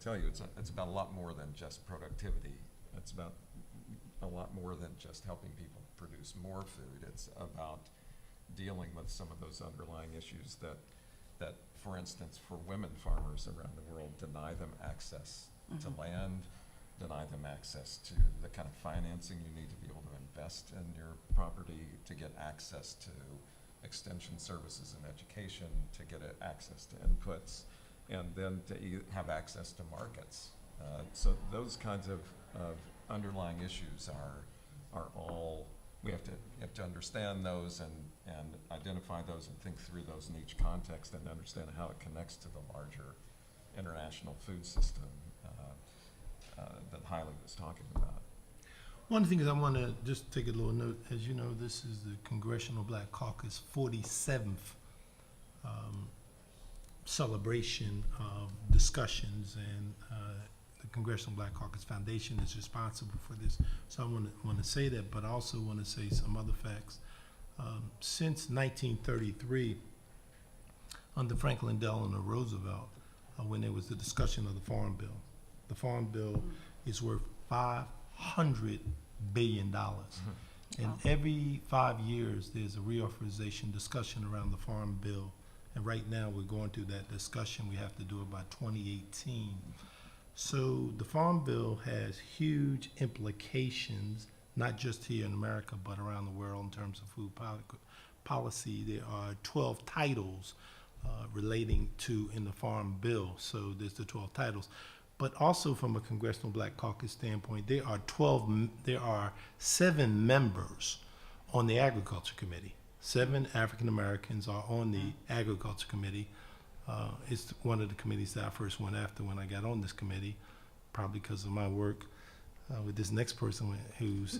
tell you, it's about a lot more than just productivity. It's about a lot more than just helping people produce more food. It's about dealing with some of those underlying issues that, for instance, for women farmers around the world, deny them access to land, deny them access to the kind of financing you need to be able to invest in your property, to get access to extension services and education, to get access to inputs, and then to have access to markets. So those kinds of underlying issues are all, you have to understand those and identify those and think through those in each context and understand how it connects to the larger international food system that Haile was talking about. One of the things I want to just take a little note, as you know, this is the Congressional Black Caucus 47th celebration of discussions, and the Congressional Black Caucus Foundation is responsible for this. So I want to say that, but I also want to say some other facts. Since 1933, under Franklin Delano Roosevelt, when there was the discussion of the Farm Bill, the Farm Bill is worth $500 billion. And every 5 years, there's a reauthorization discussion around the Farm Bill. And right now, we're going through that discussion. We have to do it by 2018. So the Farm Bill has huge implications, not just here in America, but around the world in terms of food policy. There are 12 titles relating to in the Farm Bill. So there's the 12 titles. But also from a Congressional Black Caucus standpoint, there are 7 members on the Agriculture Committee. 7 African Americans are on the Agriculture Committee. It's one of the committees that I first went after when I got on this committee, probably because of my work with this next person who's,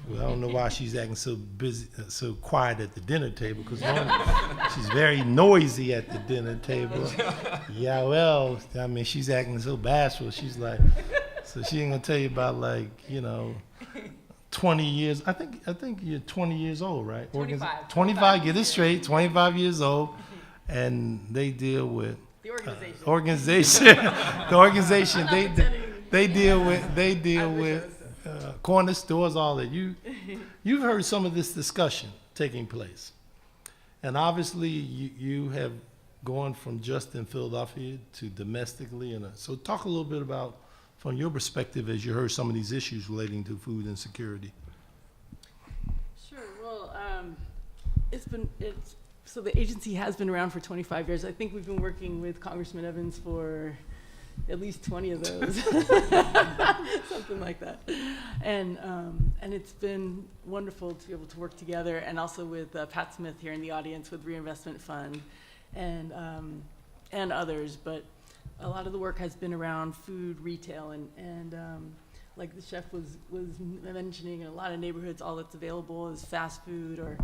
well, I don't know why she's acting so busy, so quiet at the dinner table, because she's very noisy at the dinner table. Yeah, well, I mean, she's acting so bashful. She's like, so she ain't gonna tell you about 20 years. I think you're 20 years old, right? 25. 25, get it straight, 25 years old. And they deal with the organization. The organization. They deal with corner stores, all that. You've heard some of this discussion taking place, and obviously you have gone from just in Philadelphia to domestically, and so talk a little bit about from your perspective as you heard some of these issues relating to food insecurity. Sure. Well, so the agency has been around for 25 years. I think we've been working with Congressman Evans for at least 20 of those, something like that. And it's been wonderful to be able to work together, and also with Pat Smith here in the audience with Reinvestment Fund and others. But a lot of the work has been around food retail, and like the chef was mentioning, in a lot of neighborhoods, all that's available is fast food or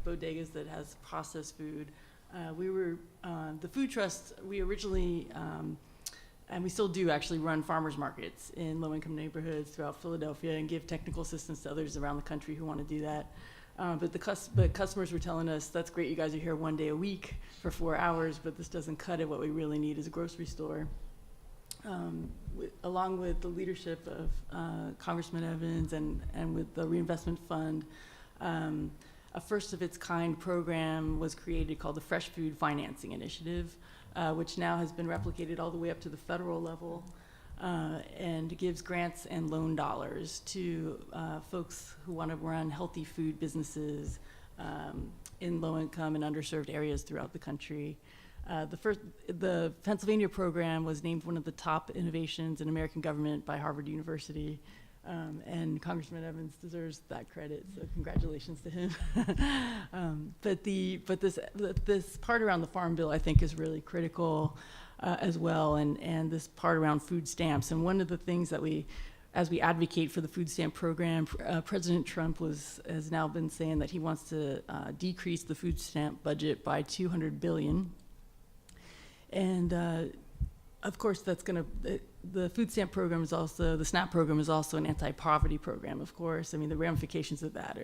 bodegas that has processed food. The Food Trust, we originally, and we still do actually run farmers markets in low-income neighborhoods throughout Philadelphia and give technical assistance to others around the country who want to do that. But customers were telling us, that's great, you guys are here one day a week for 4 hours, but this doesn't cut it. What we really need is a grocery store. Along with the leadership of Congressman Evans and with the Reinvestment Fund, a first of its kind program was created called the Fresh Food Financing Initiative, which now has been replicated all the way up to the federal level, and gives grants and loan dollars to folks who want to run healthy food businesses in low income and underserved areas throughout the country. The Pennsylvania program was named one of the top innovations in American government by Harvard University. And Congressman Evans deserves that credit, so congratulations to him. But this part around the Farm Bill, I think, is really critical as well, and this part around food stamps. And one of the things that as we advocate for the food stamp program, President Trump has now been saying that he wants to decrease the food stamp budget by $200 billion. And of course, that's going to, the food stamp program is also, the SNAP program is also an anti-poverty program, of course. I mean, the ramifications of that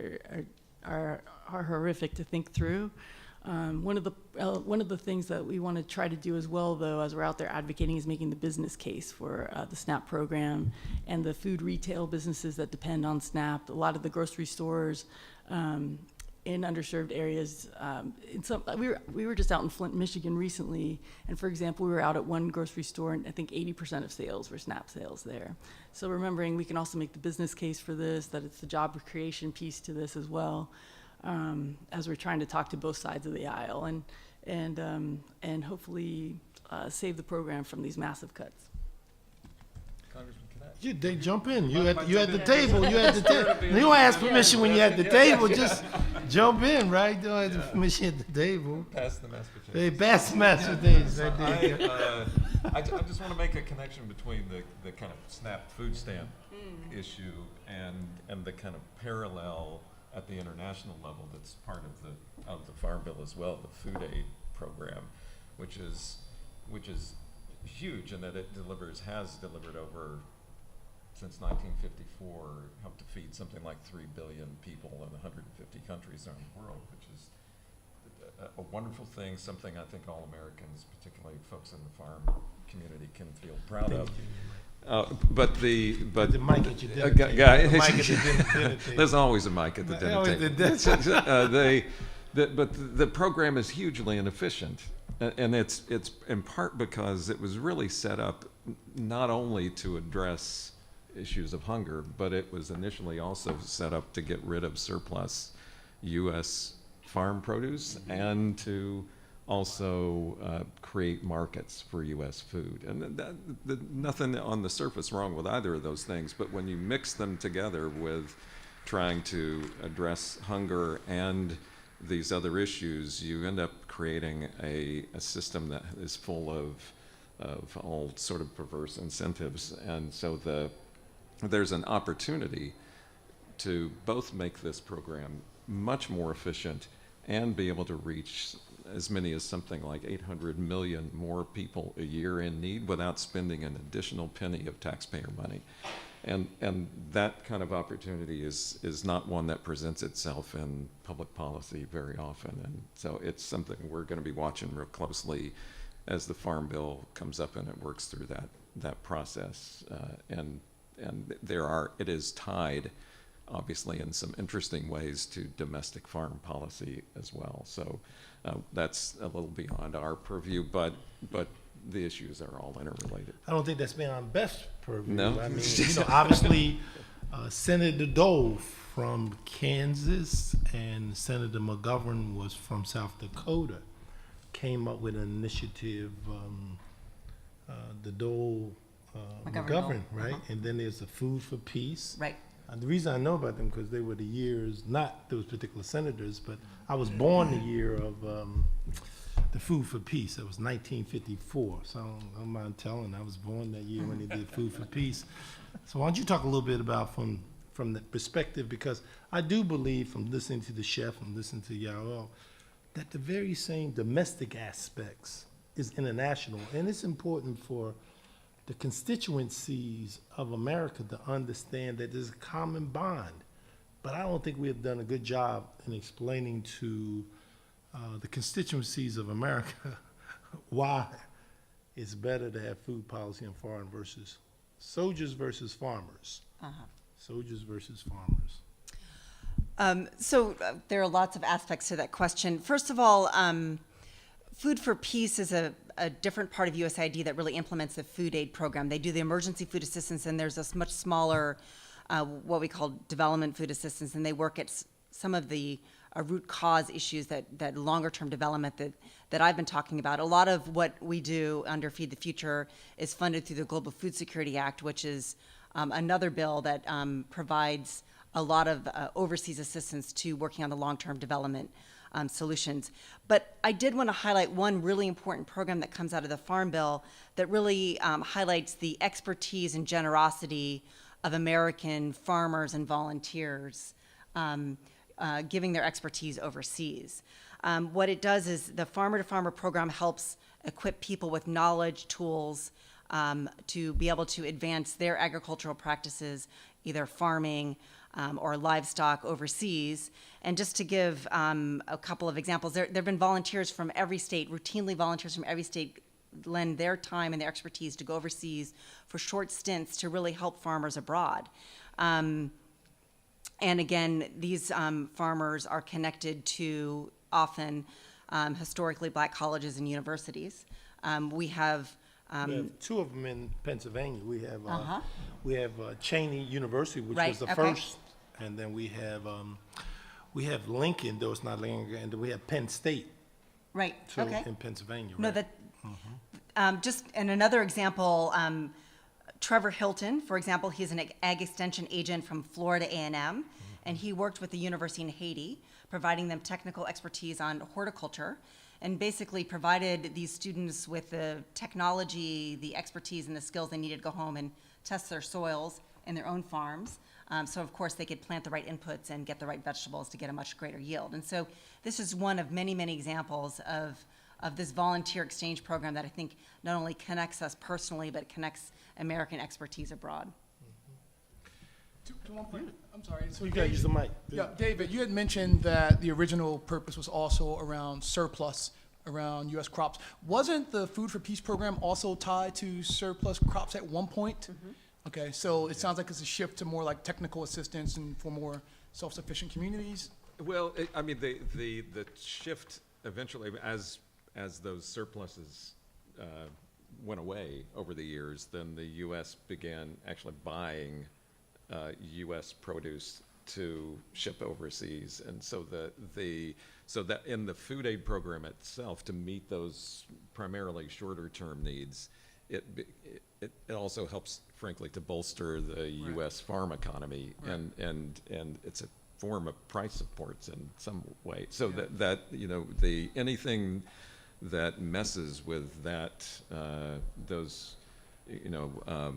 are horrific to think through. One of the things that we want to try to do as well, though, as we're out there advocating, is making the business case for the SNAP program and the food retail businesses that depend on SNAP. A lot of the grocery stores in underserved areas. We were just out in Flint, Michigan recently, and for example, we were out at one grocery store, and I think 80% of sales were SNAP sales there. So remembering we can also make the business case for this, that it's the job creation piece to this as well, as we're trying to talk to both sides of the aisle and hopefully save the program from these massive cuts. Congressman, can I? They jump in. You Might at jump the in. table. You at the table. You don't ask permission when you're at the table. Just jump in, right? You don't ask permission at the table. Pass the mashed potatoes. Hey, pass master things right there. I just want to make a connection between the kind of SNAP food stamp issue and the kind of parallel at the international level that's part of the Farm Bill as well, the food aid program, which is huge in that it has delivered over, since 1954, helped to feed something like 3 billion people in 150 countries around the world, which is a wonderful thing, something I think all Americans, particularly folks in the farm community, can feel proud of. But the mic at your dinner table. The mic at the dinner table. There's always a mic at the dinner table. But the program is hugely inefficient, and it's in part because it was really set up not only to address issues of hunger, but it was initially also set up to get rid of surplus U.S. farm produce and to also create markets for U.S. food. And nothing on the surface wrong with either of those things, but when you mix them together with trying to address hunger and these other issues, you end up creating a system that is full of all sort of perverse incentives. And so there's an opportunity to both make this program much more efficient and be able to reach as many as something like 800 million more people a year in need without spending an additional penny of taxpayer money. And that kind of opportunity is not one that presents itself in public policy very often. And so it's something we're going to be watching real closely as the Farm Bill comes up and it works through that process. And it is tied, obviously, in some interesting ways to domestic farm policy as well. So that's a little beyond our purview, but the issues are all interrelated. I don't think that's beyond Beth's purview. No? I mean, obviously, Senator Dole from Kansas and Senator McGovern was from South Dakota, came up with an initiative, the Dole McGovern, right? And then there's the Food for Peace. Right. The reason I know about them because they were the years, not those particular senators, but I was born the year of the Food for Peace. That was 1954. So I don't mind telling, I was born that year when they did Food for Peace. So why don't you talk a little bit about from the perspective, because I do believe from listening to the chef and listening to Yael, that the very same domestic aspects is international. And it's important for the constituencies of America to understand that there's a common bond. But I don't think we have done a good job in explaining to the constituencies of America why it's better to have food policy and foreign versus soldiers versus farmers. Soldiers versus farmers. So there are lots of aspects to that question. First of all, Food for Peace is a different part of USAID that really implements the food aid program. They do the emergency food assistance, and there's a much smaller, what we call development food assistance, and they work at some of the root cause issues that longer term development that I've been talking about. A lot of what we do under Feed the Future is funded through the Global Food Security Act, which is another bill that provides a lot of overseas assistance to working on the long-term development solutions. But I did want to highlight one really important program that comes out of the Farm Bill that really highlights the expertise and generosity of American farmers and volunteers giving their expertise overseas. What it does is the Farmer to Farmer program helps equip people with knowledge, tools to be able to advance their agricultural practices, either farming, or livestock overseas. And just to give a couple of examples, there have been volunteers from every state, routinely volunteers from every state lend their time and their expertise to go overseas for short stints to really help farmers abroad. And again, these farmers are connected to often historically black colleges and universities. We have We have two of them in Pennsylvania. Uh-huh. We have Cheney University, which Right, was the okay. first, and then we have Lincoln, though it's not Lincoln, and then we have Penn State Right, too okay. in Pennsylvania. No, right? that, just, and another example, Trevor Hilton, for example, he's an ag extension agent from Florida A&M, and he worked with the university in Haiti, providing them technical expertise on horticulture, and basically provided these students with the technology, the expertise, and the skills they needed to go home and test their soils in their own farms. So of course they could plant the right inputs and get the right vegetables to get a much greater yield. And so this is one of many, many examples of this volunteer exchange program that I think not only connects us personally, but connects American expertise abroad. To one point, I'm sorry. So You gotta use the mic. Yeah, David, you had mentioned that the original purpose was also around surplus, around U.S. crops. Wasn't the Food for Peace program also tied to surplus crops at one point? Okay, so it sounds like it's a shift to more like technical assistance and for more self-sufficient communities. Well, I mean, the shift eventually, as those surpluses went away over the years, then the U.S. began actually buying U.S. produce to ship overseas, and so so that in the food aid program itself, to meet those primarily shorter-term needs, it also helps, frankly, to bolster the U.S. farm economy, and it's a form of price supports in some way. So that you know, anything that messes with that, those, you know,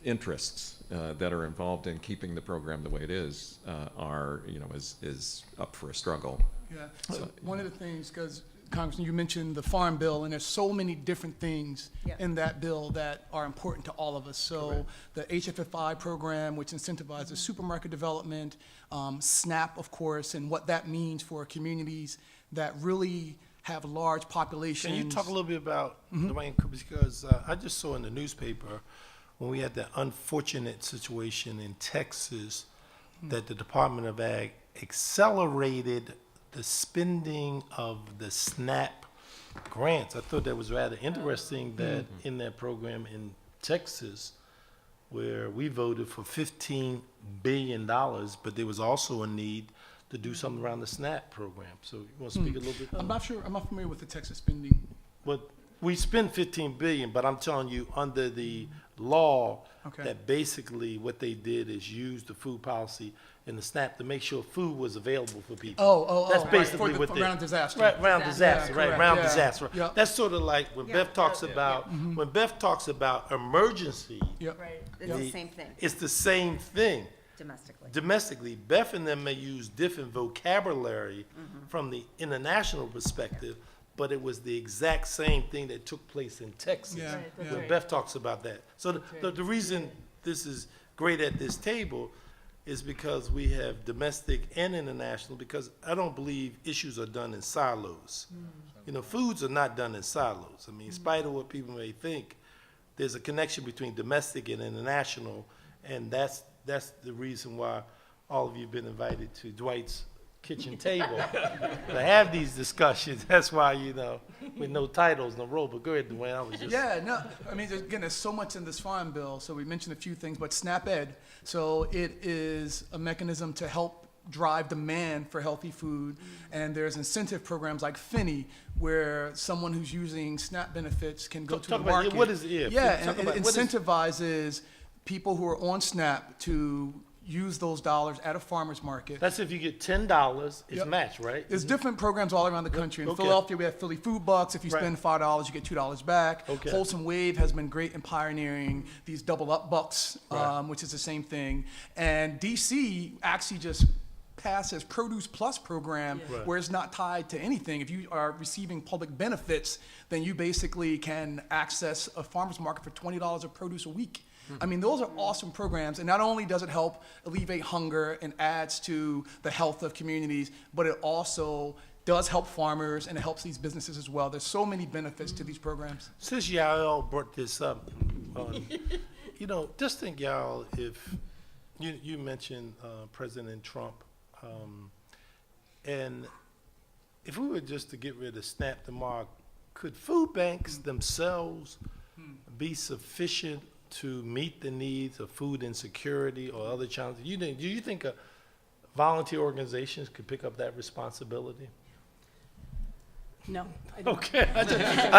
interests that are involved in keeping the program the way it is are, you know, is up for a struggle. Yeah, so one of the things, because Congressman, you mentioned the Farm Bill, and there's so many different things Yeah. in that bill that are important to all of us. So the HFFI program, which incentivizes supermarket development, SNAP, of course, and what that means for communities that really have large populations. Can you talk a little bit about Dwayne, because I just saw in the newspaper when we had that unfortunate situation in Texas that the Department of Ag accelerated the spending of the SNAP grants. I thought that was rather interesting that in that program in Texas, where we voted for $15 billion, but there was also a need to do something around the SNAP program. So you want to speak a little bit? I'm not familiar with the Texas spending. But we spent 15 billion, but I'm telling you, under the law, Okay. that basically what they did is use the food policy and the SNAP to make sure food was available for people. That's right, basically for what the, they. around disaster. Right, around disaster, Yeah, right, correct, around yeah. disaster. Yeah. That's sort of like when Yeah. Beth talks about, when Beth talks about emergency, Yep. Right, it's the the- same thing it's the same thing. domestically. Domestically, Beth and them may use different vocabulary from the international perspective, but it was the exact same thing that took place in Texas. Yeah, Right, that's yeah. When Beth talks about that. So the reason this is great at this table is because we have domestic and international, because I don't believe issues are done in silos. You know, foods are not done in silos. I mean, in spite of what people may think, there's a connection between domestic and international, and that's the reason why all of you have been invited to Dwight's kitchen table to have these discussions. That's why, you know, with no titles, no role. But go ahead, Dwayne. I was just Yeah, no, I mean, again, there's so much in this farm bill, so we mentioned a few things, but SNAP-Ed, so it is a mechanism to help drive demand for healthy food, and there's incentive programs like Finney, where someone who's using SNAP benefits can go to the Talk about- market. what is it? Yeah, Talk and about- it what is- incentivizes people who are on SNAP to use those dollars at a farmer's market. That's if you get $10, it's Yep. matched, right? There's different programs all around the country. In Okay. Philadelphia, we have Philly Food Bucks. If you Right. spend $5, you get $2 back. Okay. Wholesome Wave has been great in pioneering these double up bucks, Right. which is the same thing. And DC actually just passed its Produce Plus program, Right. where it's not tied to anything. If you are receiving public benefits, then you basically can access a farmer's market for $20 of produce a week. I mean, those are awesome programs, and not only does it help alleviate hunger and adds to the health of communities, but it also does help farmers and it helps these businesses as well. There's so many benefits to these programs. Since y'all brought this up, just think, y'all, if you mentioned President Trump, and if we were just to get rid of SNAP tomorrow, could food banks themselves be sufficient to meet the needs of food insecurity or other challenges? Do you think volunteer organizations could pick up that responsibility? No, I don't. Okay, I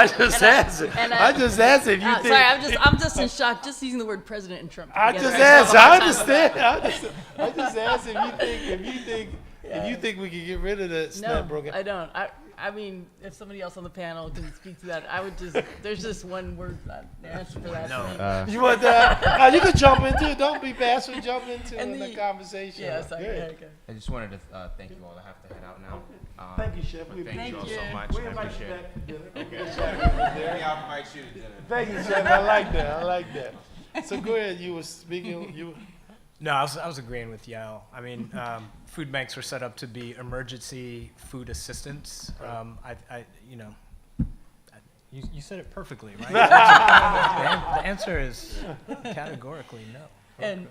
just asked it. I just asked if you think. Sorry, I'm just in shock just using the word president and Trump I together. just asked. I understand. I just asked if you think we could get rid of the SNAP No, program. I don't. I mean, if somebody else on the panel can speak to that, I would just, there's just one word answer for that. No. You want that? You can jump into it. Don't be bashful. Jump into And the conversation. Yeah, sorry. Good. Yeah, okay. I just wanted to thank you all. I have to head out now. Thank you, Chef. We Thank you all Thank so you. much. I appreciate it. Okay. I'll invite you to dinner. Thank you, Chef. I like that. So go ahead. You were speaking. No, I was agreeing with Yael. I mean, food banks were set up to be emergency food assistance. You said it perfectly, right? The answer is categorically no. And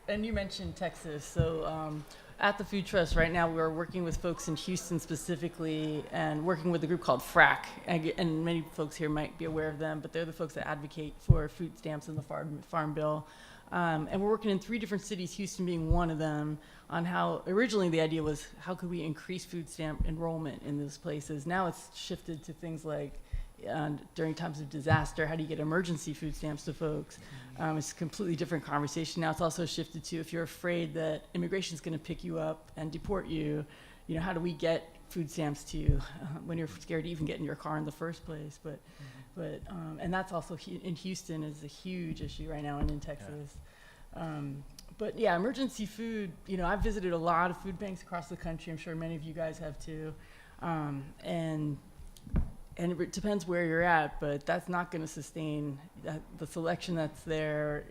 and you mentioned Texas. So at the Food Trust right now, we're working with folks in Houston specifically and working with a group called FRAC. And many folks here might be aware of them, but they're the folks that advocate for food stamps in the Farm Bill. And we're working in 3 different cities, Houston being one of them, on how originally the idea was how could we increase food stamp enrollment in those places. Now it's shifted to things like during times of disaster, how do you get emergency food stamps to folks? It's a completely different conversation. Now it's also shifted to if you're afraid that immigration is going to pick you up and deport you, how do we get food stamps to you when you're scared to even get in your car in the first place? But and that's also in Houston is a huge issue right now and in Texas. But yeah, emergency food, I've visited a lot of food banks across the country. I'm sure many of you guys have too. And it depends where you're at, but that's not going to sustain the selection that's there,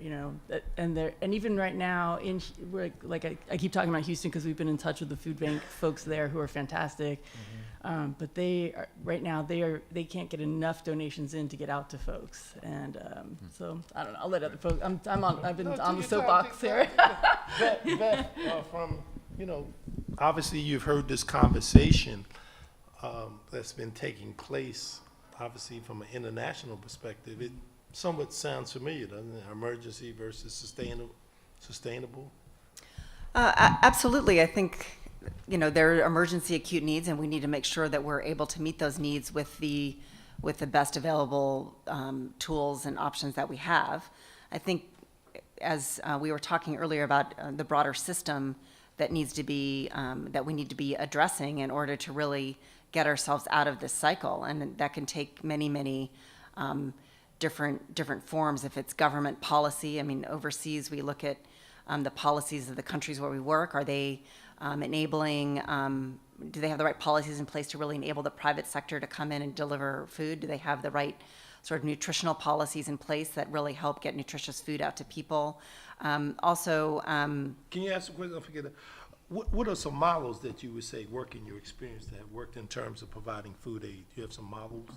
and even right now, I keep talking about Houston because we've been in touch with the food bank folks there who are fantastic, but right now they can't get enough donations in to get out to folks, and so I don't know. I'll let other folks. I've been on the soapbox here. Beth, obviously you've heard this conversation that's been taking place, obviously from an international perspective. It somewhat sounds familiar, doesn't it? Emergency versus sustainable. Absolutely. I think, there are emergency acute needs, and we need to make sure that we're able to meet those needs with the best available tools and options that we have. I think, as we were talking earlier about the broader system that needs to be that we need to be addressing in order to really get ourselves out of this cycle, and that can take many different forms. If it's government policy, I mean, overseas we look at the policies of the countries where we work. Are they enabling? Do they have the right policies in place to really enable the private sector to come in and deliver food? Do they have the right sort of nutritional policies in place that really help get nutritious food out to people? Can you ask a question? I forget. What are some models that you would say work in your experience that have worked in terms of providing food aid? Do you have some models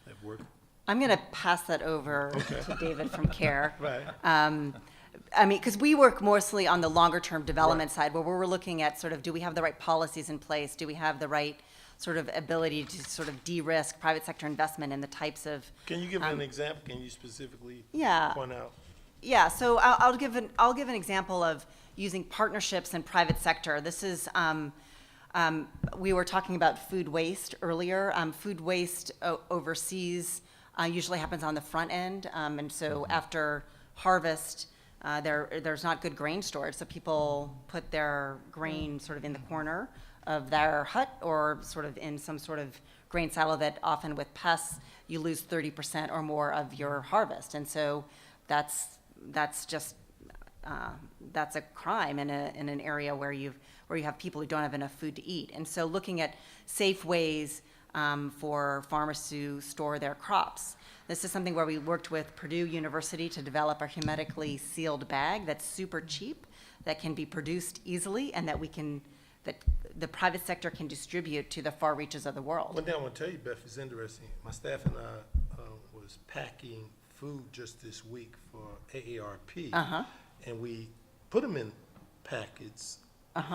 that work? I'm going to pass that over to David from CARE. Right. I mean, because we work mostly on the longer term development side, where we're looking at sort of, do we have the right policies in place? Do we have the right sort of ability to sort of de-risk private sector investment in the types of... Can you give an example? Can you specifically point out? Yeah, so I'll give an example of using partnerships in private sector. This is, we were talking about food waste earlier. Food waste overseas usually happens on the front end, and so after harvest, there's not good grain storage, so people put their grain sort of in the corner of their hut or sort of in some sort of grain silo that often with pests, you lose 30% or more of your harvest, and so that's just that's a crime in an area where you have people who don't have enough food to eat. And so looking at safe ways for farmers to store their crops. This is something where we worked with Purdue University to develop a hermetically sealed bag that's super cheap, that can be produced easily, and that the private sector can distribute to the far reaches of the world. One thing I want to tell you, Beth, is interesting. My staff and I was packing food just this week for AARP, and we put them in packets.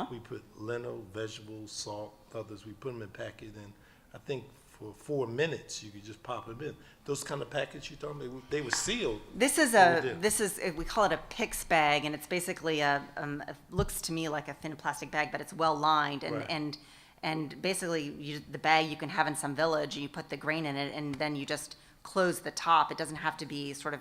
We put lentil, vegetables, salt, others. We put them in packets, and I think for 4 minutes you could just pop them in. Those kind of packets you talking about, they were sealed. This is we call it a PICS bag, and it's basically it looks to me like a thin plastic bag, but it's well lined, and Right. and basically the bag you can have in some village, and you put the grain in it, and then you just close the top. It doesn't have to be sort of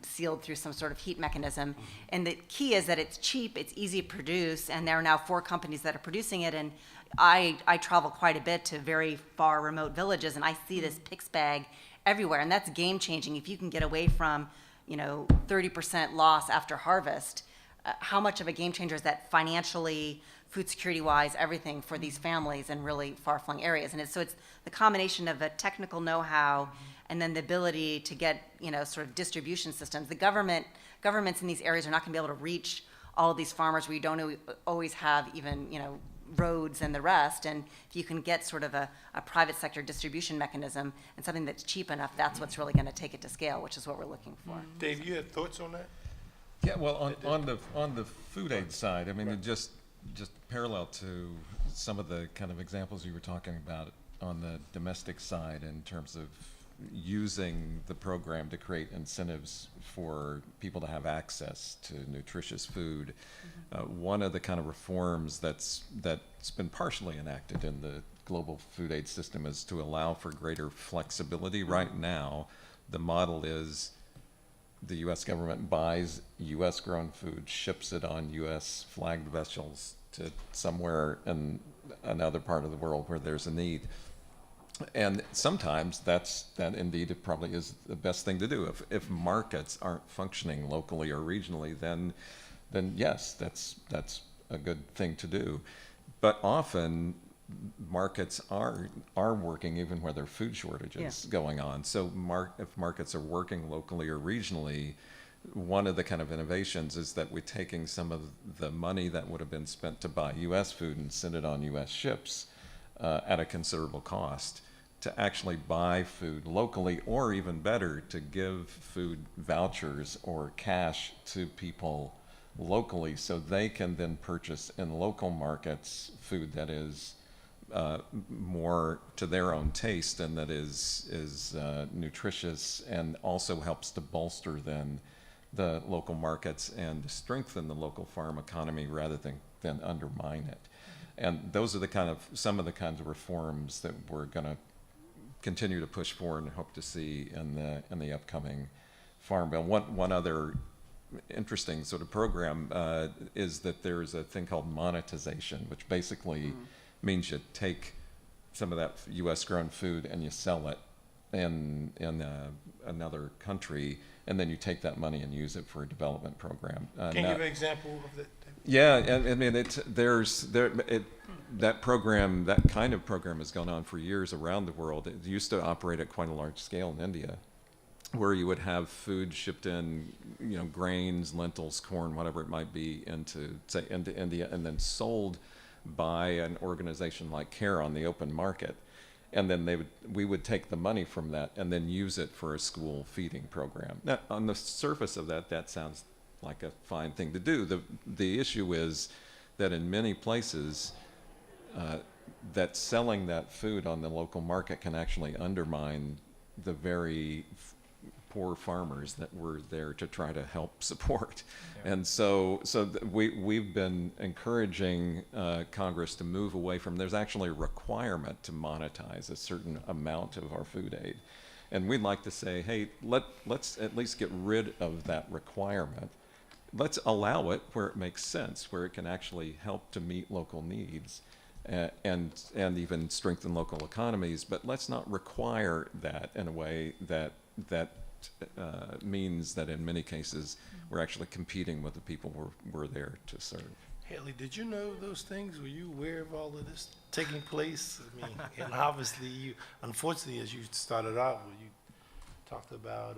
sealed through some sort of heat mechanism. And the key is that it's cheap, it's easy to produce, and there are now 4 companies that are producing it. And I travel quite a bit to very far remote villages, and I see this PICS bag everywhere, and that's game changing. If you can get away from, 30% loss after harvest, how much of a game changer is that financially, food security wise, everything for these families in really far flung areas? And it's the combination of a technical know-how and then the ability to get, sort of distribution systems. The governments in these areas are not going to be able to reach all of these farmers where you don't always have even, roads and the rest. And if you can get sort of a private sector distribution mechanism and something that's cheap enough, that's what's really going to take it to scale, which is what we're looking for. Dave, you had thoughts on that? Yeah, well, on the food aid side, I mean, it just parallel to some of the kind of examples you were talking about on the domestic side in terms of using the program to create incentives for people to have access to nutritious food. One of the kind of reforms that's been partially enacted in the global food aid system is to allow for greater flexibility. Right now, the model is the U.S. government buys U.S. grown food, ships it on U.S. flagged vessels to somewhere in another part of the world where there's a need. And sometimes that indeed it probably is the best thing to do. If markets aren't functioning locally or regionally, then yes, that's a good thing to do. But often markets are working even where there are food shortages going on. So if markets are working locally or regionally, one of the kind of innovations is that we're taking some of the money that would have been spent to buy U.S. food and send it on U.S. ships at a considerable cost to actually buy food locally, or even better, to give food vouchers or cash to people locally so they can then purchase in local markets food that is more to their own taste and that is nutritious and also helps to bolster then the local markets and strengthen the local farm economy rather than undermine it. And those are some of the kinds of reforms that we're going to continue to push for and hope to see in the upcoming Farm Bill. One other interesting sort of program is that there's a thing called monetization, which basically means you take some of that U.S. grown food and you sell it in another country, and then you take that money and use it for a development program. Can you give an example of that? Yeah, I mean, that program, that kind of program has gone on for years around the world. It used to operate at quite a large scale in India, where you would have food shipped in, grains, lentils, corn, whatever it might be, into India, and then sold by an organization like CARE on the open market. And then we would take the money from that and then use it for a school feeding program. Now, on the surface of that sounds like a fine thing to do. The issue is that in many places, that selling that food on the local market can actually undermine the very poor farmers that we're there to try to help support. Yeah. And so we've been encouraging Congress to move away from, there's actually a requirement to monetize a certain amount of our food aid. And we'd like to say, hey, let's at least get rid of that requirement. Let's allow it where it makes sense, where it can actually help to meet local needs and even strengthen local economies. But let's not require that in a way that means that in many cases we're actually competing with the people we're there to serve. Haley, did you know those things? Were you aware of all of this taking place? I mean, and obviously, unfortunately, as you started out, you talked about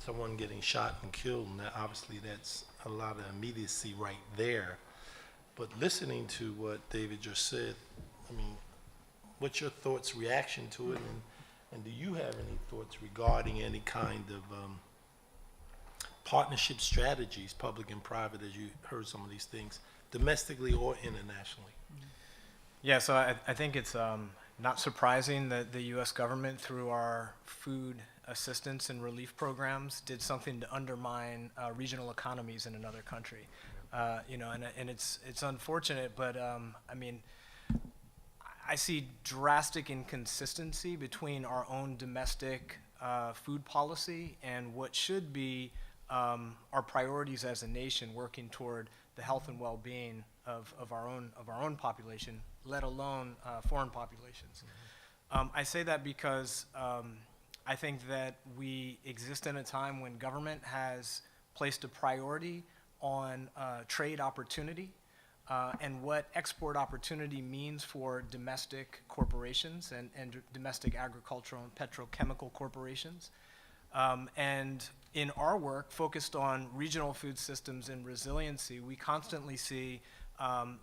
someone getting shot and killed, and obviously that's a lot of immediacy right there. But listening to what David just said, I mean, what's your thoughts, reaction to it, and do you have any thoughts regarding any kind of partnership strategies, public and private, as you heard some of these things, domestically or internationally? Yeah, so I think it's not surprising that the U.S. government, through our food assistance and relief programs, did something to undermine regional economies in another country. And it's unfortunate, but I mean, I see drastic inconsistency between our own domestic food policy and what should be our priorities as a nation, working toward the health and well-being of our own population, let alone foreign populations. I say that because I think that we exist in a time when government has placed a priority on trade opportunity and what export opportunity means for domestic corporations and domestic agricultural and petrochemical corporations. And in our work focused on regional food systems and resiliency, we constantly see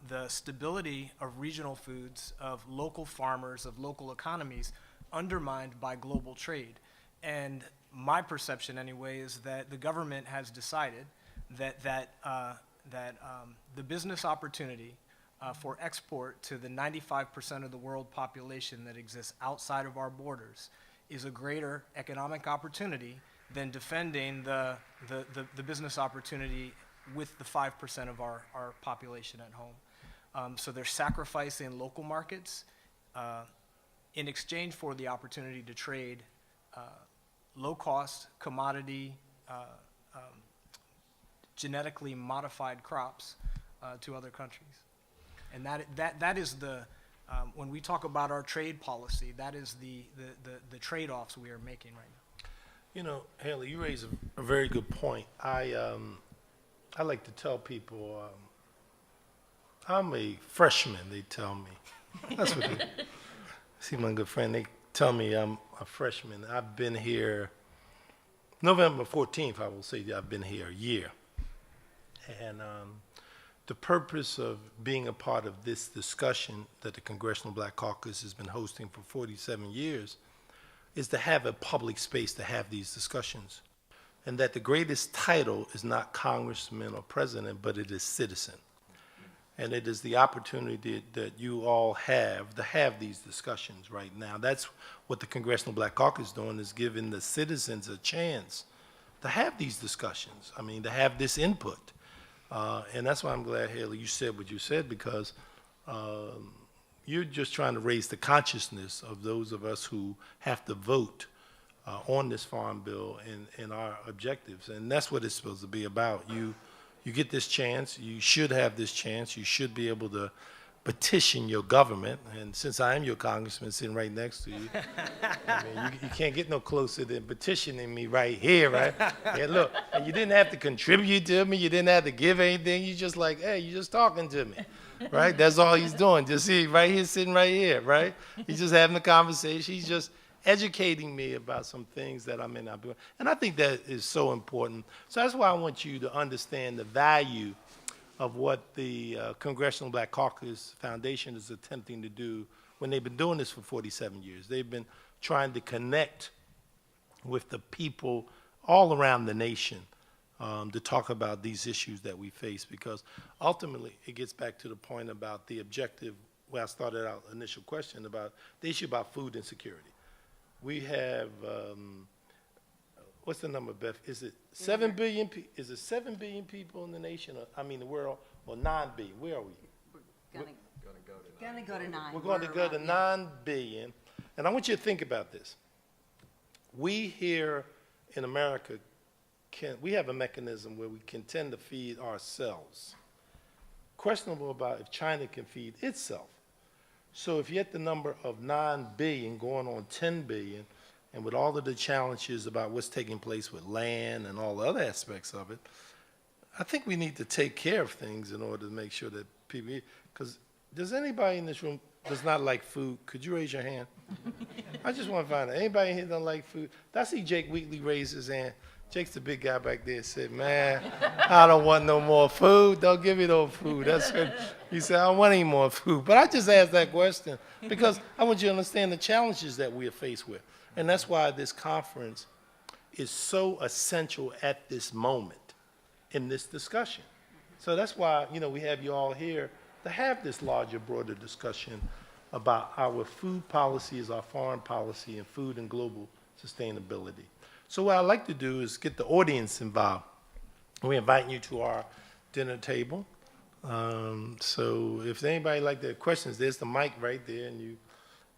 the stability of regional foods, of local farmers, of local economies undermined by global trade. And my perception anyway is that the government has decided that the business opportunity for export to the 95% of the world population that exists outside of our borders is a greater economic opportunity than defending the business opportunity with the 5% of our population at home. So they're sacrificing local markets in exchange for the opportunity to trade low-cost commodity genetically modified crops to other countries. And that is the, when we talk about our trade policy, that is the trade-offs we are making right now. You know, Haley, you raise a very good point. I like to tell people I'm a freshman, they tell me. That's what they see, my good friend, they tell me I'm a freshman. I've been here, November 14th, I will say I've been here a year. And the purpose of being a part of this discussion that the Congressional Black Caucus has been hosting for 47 years is to have a public space to have these discussions. And that the greatest title is not congressman or president, but it is citizen. And it is the opportunity that you all have to have these discussions right now. That's what the Congressional Black Caucus is doing, is giving the citizens a chance to have these discussions. I mean, to have this input. And that's why I'm glad, Haley, you said what you said, because you're just trying to raise the consciousness of those of us who have to vote on this farm bill and our objectives. And that's what it's supposed to be about. You get this chance. You should have this chance. You should be able to petition your government. And since I am your congressman sitting right next to you, I mean, you can't get no closer than petitioning me right here, right? Yeah, look, and you didn't have to contribute to me. You didn't have to give anything. You just like, hey, you're just talking to me, right? That's all he's doing. Just see, right here, sitting right here, right? He's just having a conversation. He's just educating me about some things that I may not be. And I think that is so important. So that's why I want you to understand the value of what the Congressional Black Caucus Foundation is attempting to do when they've been doing this for 47 years. They've been trying to connect with the people all around the nation to talk about these issues that we face, because ultimately it gets back to the point about the objective, where I started out initial question about the issue about food insecurity. We have, what's the number, Beth? Is it 7 billion? Is it 7 billion people in the nation? Or, I mean, the world, or 9 billion? Where are we? We're gonna go to 9. We're going to go to 9 billion. And I want you to think about this. We here in America, we have a mechanism where we can tend to feed ourselves. Questionable about if China can feed itself. So if you're at the number of 9 billion going on 10 billion, and with all of the challenges about what's taking place with land and all the other aspects of it, I think we need to take care of things in order to make sure that people, because does anybody in this room does not like food? Could you raise your hand? I just want to find out. Anybody in here don't like food? I see Jake Wheatley raise his hand. Jake's the big guy back there. Said, "Man, I don't want no more food. Don't give me no food." That's what he said. "I don't want any more food." But I just asked that question because I want you to understand the challenges that we are faced with, and that's why this conference is so essential at this moment in this discussion. So that's why we have you all here to have this larger, broader discussion about our food policies, our foreign policy, and food and global sustainability. So what I'd like to do is get the audience involved. We're inviting you to our dinner table. So if anybody like their questions, there's the mic right there, and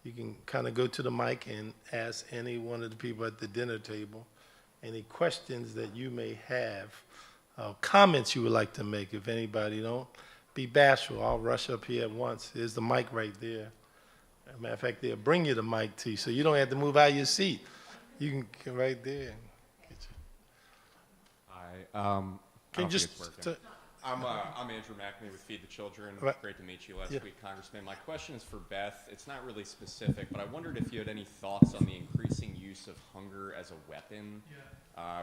you can kind of go to the mic and ask any one of the people at the dinner table any questions that you may have, comments you would like to make. If anybody, don't be bashful. I'll rush up here at once. There's the mic right there. As a matter of fact, they'll bring you the mic to you, so you don't have to move out of your seat. You can get right there. And get you. Hi. Can you just I'm Andrew McNamee with Feed the Children. Right. Great to meet you last Yeah. week, Congressman. My question is for Beth. It's not really specific, but I wondered if you had any thoughts on the increasing use of hunger as a weapon.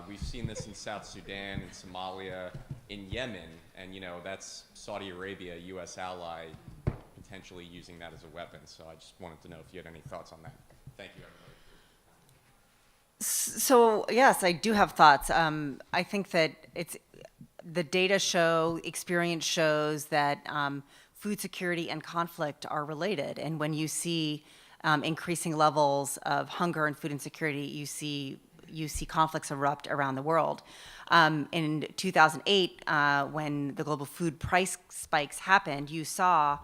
We've seen this in South Sudan, in Somalia, in Yemen, and that's Saudi Arabia, a U.S. ally, potentially using that as a weapon. So I just wanted to know if you had any thoughts on that. Thank you, everybody. So yes, I do have thoughts. I think that the data show, experience shows that food security and conflict are related. And when you see increasing levels of hunger and food insecurity, you see conflicts erupt around the world. In 2008, when the global food price spikes happened, you saw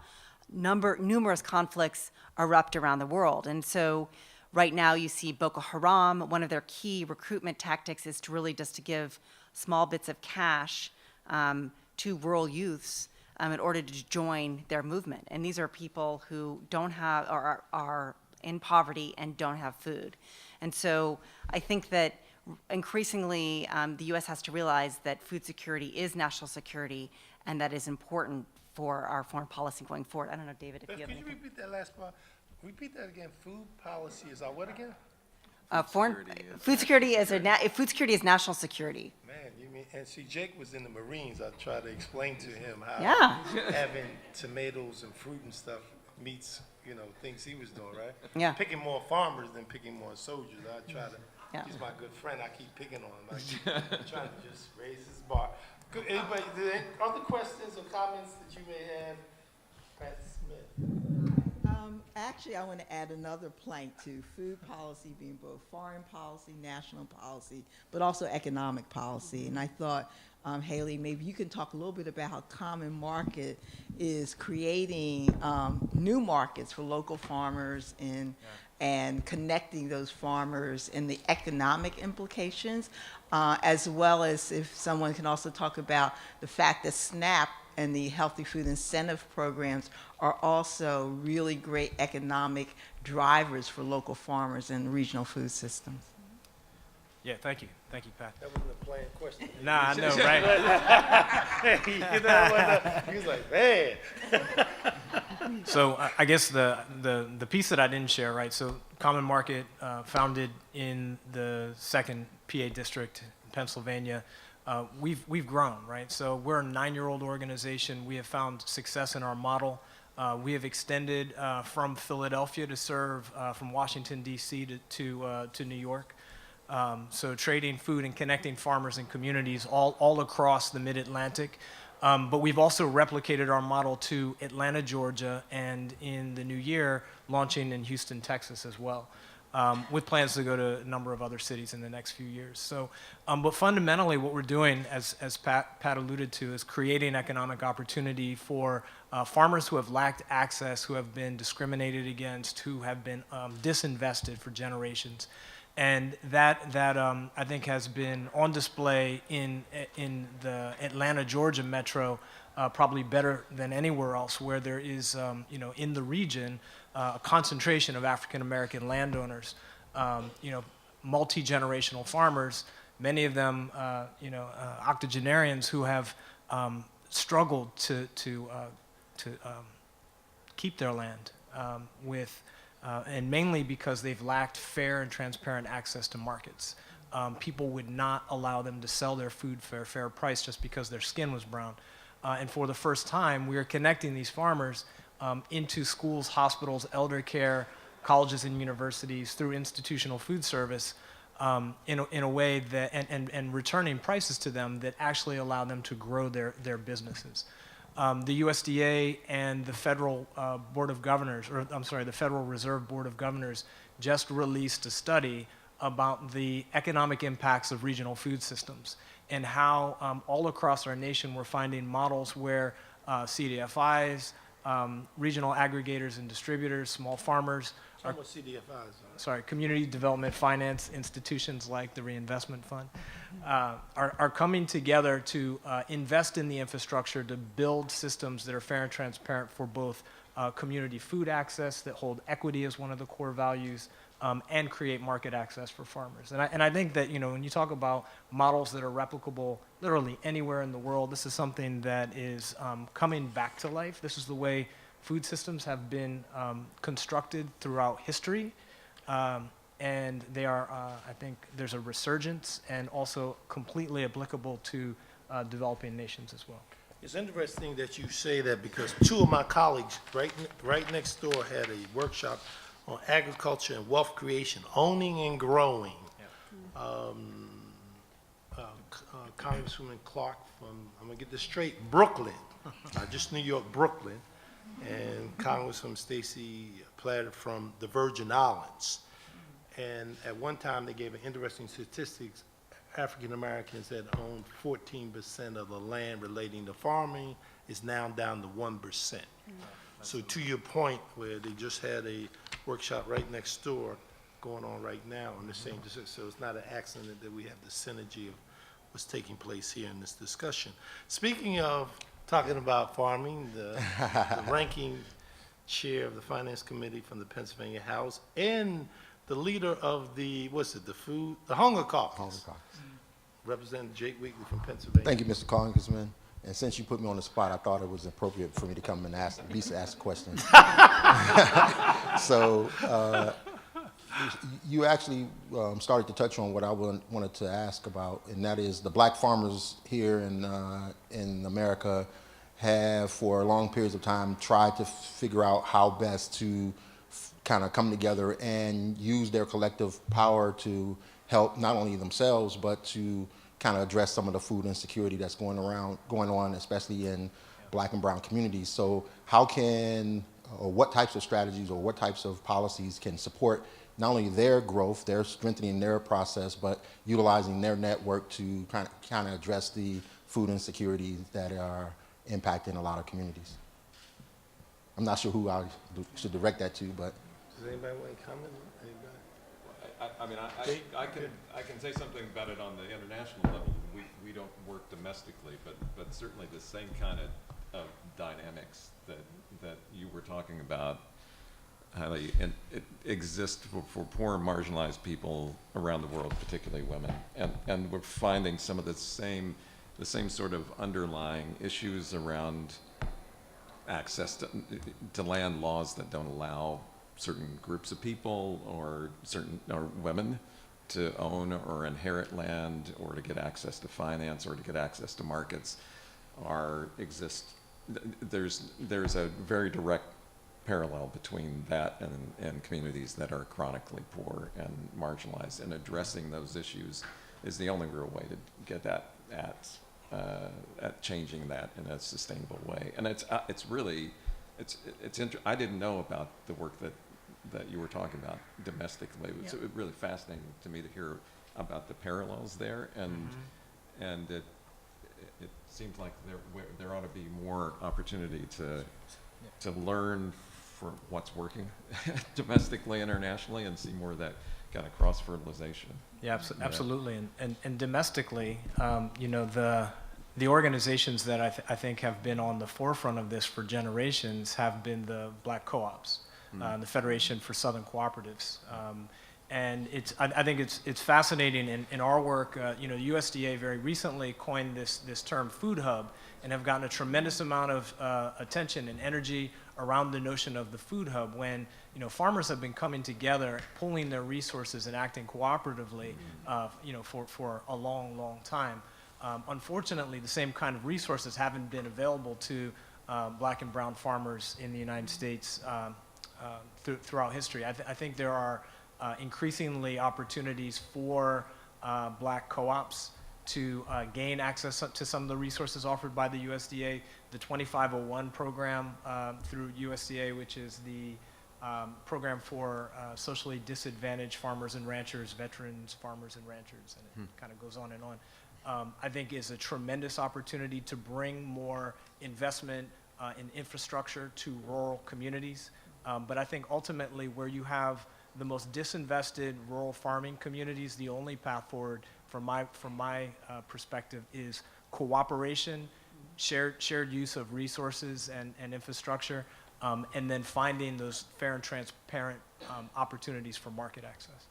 numerous conflicts erupt around the world. And so right now you see Boko Haram, one of their key recruitment tactics is to really just to give small bits of cash to rural youths in order to join their movement. And these are people who don't have, or are in poverty and don't have food. And so I think that increasingly the U.S. has to realize that food security is national security, and that is important for our foreign policy going forward. I don't know, David, if you have Could you anything. repeat that last part? Repeat that again. Food policy is our what again? Food security is national security. Man, you mean, and see, Jake was in the Marines. I tried to explain to him how Yeah. having tomatoes and fruit and stuff meets, things he was doing, right? Yeah. Picking more farmers than picking more soldiers. I try to, Yeah. he's my good friend. I keep picking on him. I keep trying to just raise his bar. Good, anybody, other questions or comments that you may have? Pat Smith. Actually, I want to add another plank to food policy being both foreign policy, national policy, but also economic policy. And I thought, Haley, maybe you can talk a little bit about how Common Market is creating new markets for local farmers and connecting those farmers and the economic implications, as well as if someone can also talk about the fact that SNAP and the healthy food incentive programs are also really great economic drivers for local farmers and regional food systems. Yeah, thank you, Pat. That wasn't a planned question. Nah, I know, right? He was like, man. So I guess the piece that I didn't share, right? So Common Market, founded in the 2nd PA district in Pennsylvania, we've grown, right? So we're a 9-year-old organization. We have found success in our model. We have extended from Philadelphia to serve from Washington, D.C. to New York. So trading food and connecting farmers and communities all across the Mid-Atlantic. But we've also replicated our model to Atlanta, Georgia, and in the new year, launching in Houston, Texas as well, with plans to go to a number of other cities in the next few years. So, but fundamentally what we're doing, as Pat alluded to, is creating economic opportunity for farmers who have lacked access, who have been discriminated against, who have been disinvested for generations. And that I think has been on display in the Atlanta, Georgia metro, probably better than anywhere else, where there is, in the region, a concentration of African American landowners, multi-generational farmers, many of them, octogenarians who have struggled to to keep their land and mainly because they've lacked fair and transparent access to markets. People would not allow them to sell their food for a fair price just because their skin was brown. And for the first time, we are connecting these farmers into schools, hospitals, elder care, colleges and universities through institutional food service in a way that, and returning prices to them that actually allow them to grow their businesses. The USDA and the Federal Board of Governors, or I'm sorry, the Federal Reserve Board of Governors just released a study about the economic impacts of regional food systems and how all across our nation we're finding models where CDFIs, regional aggregators and distributors, small farmers, community development finance institutions like the Reinvestment Fund, are coming together to invest in the infrastructure to build systems that are fair and transparent for both community food access that hold equity as one of the core values, and create market access for farmers. And I think that, you know, when you talk about models that are replicable literally anywhere in the world, this is something that is coming back to life. This is the way food systems have been constructed throughout history. And they are, I think there's a resurgence and also completely applicable to developing nations as well. It's interesting that you say that because two of my colleagues right next door had a workshop on agriculture and wealth creation, owning and growing. Congresswoman Clark from, I'm gonna get this straight, Brooklyn, just New York, Brooklyn, and Congresswoman Stacey Platter from the Virgin Islands. And at one time they gave an interesting statistics. African Americans that owned 14% of the land relating to farming is now down to 1%. So to your point, where they just had a workshop right next door going on right now in the same district, so it's not an accident that we have the synergy of what's taking place here in this discussion. Speaking of talking about farming, the ranking chair of the Finance Committee from the Pennsylvania House and the leader of the, the Hunger Caucus. Representative Jake Wheatley from Pennsylvania. Thank you, Mr. Congressman. And since you put me on the spot, I thought it was appropriate for me to come and ask, at least ask a question. So you actually started to touch on what I wanted to ask about, and that is the black farmers here in America have, for long periods of time, tried to figure out how best to kind of come together and use their collective power to help not only themselves, but to kind of address some of the food insecurity that's going on, especially in black and brown communities. So how can, or what types of strategies or what types of policies can support not only their growth, their strengthening their process, but utilizing their network to kind of address the food insecurities that are impacting a lot of communities? I'm not sure who I should direct that to, but. Does anybody want to comment? I can say something about it on the international level. We don't work domestically, but certainly the same kind of dynamics that you were talking about, highly, and it exists for poor and marginalized people around the world, particularly women, and we're finding some of the same sort of underlying issues around access to land laws that don't allow certain groups of people or women to own or inherit land or to get access to finance or to get access to markets there's a very direct parallel between that and communities that are chronically poor and marginalized, and addressing those issues is the only real way to get at changing that in a sustainable way. And I didn't know about the work that you were talking about domestically. It was really fascinating to me to hear about the parallels there, and it seems like there ought to be more opportunity to learn for what's working domestically, internationally, and see more of that kind of cross-fertilization. Yeah, absolutely. And domestically, the organizations that I think have been on the forefront of this for generations have been the black co-ops, the Federation for Southern Cooperatives. And I think it's fascinating in our work. You know, the USDA very recently coined this term food hub, and have gotten a tremendous amount of attention and energy around the notion of the food hub, when, you know, farmers have been coming together, pooling their resources and acting cooperatively, you know, for a long time. Unfortunately, the same kind of resources haven't been available to black and brown farmers in the United States throughout history. I think there are increasingly opportunities for black co-ops to gain access to some of the resources offered by the USDA. The 2501 program through USDA, which is the program for socially disadvantaged farmers and ranchers, veterans, farmers and ranchers, and it kind of goes on and on. I think is a tremendous opportunity to bring more investment in infrastructure to rural communities. But I think ultimately where you have the most disinvested rural farming communities, the only path forward from my perspective is cooperation, shared use of resources and infrastructure, and then finding those fair and transparent opportunities for market access.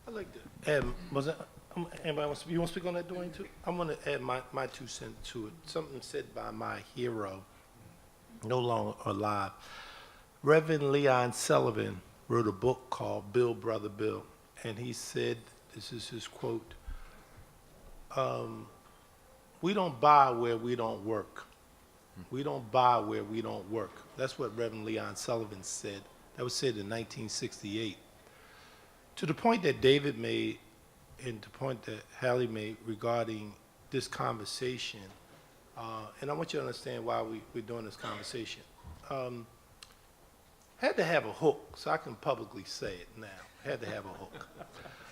I'd like to add, you want to speak on that, Dwayne, too? I want to add my 2 cents to it. Something said by my hero, no longer alive. Reverend Leon Sullivan wrote a book called Bill, Brother Bill, and he said, this is his quote, we don't buy where we don't work. We don't buy where we don't work. That's what Reverend Leon Sullivan said. That was said in 1968. To the point that David made, and the point that Hallie made regarding this conversation, and I want you to understand why we're doing this conversation. Had to have a hook, so I can publicly say it now. Had to have a hook.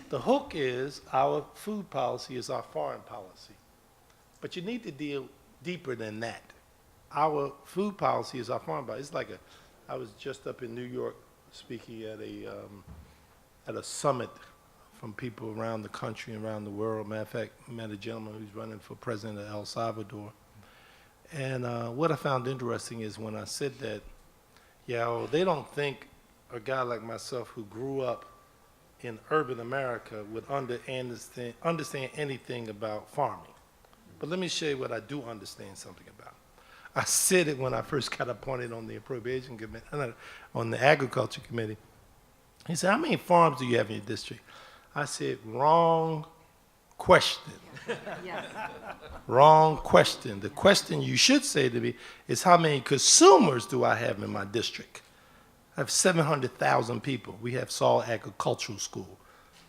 The hook is our food policy is our foreign policy. But you need to deal deeper than that. Our food policy is our foreign policy. It's like I was just up in New York speaking at a summit from people around the country and around the world. Matter of fact, I met a gentleman who's running for president of El Salvador. And what I found interesting is when I said that, they don't think a guy like myself who grew up in urban America would understand anything about farming. But let me show you what I do understand something about. I said it when I first got appointed on the appropriation committee, on the agriculture committee. He said, how many farms do you have in your district? I said, wrong question. Yes. Wrong question. The question you should say to me is, how many consumers do I have in my district? I have 700,000 people. We have Saul Agricultural School.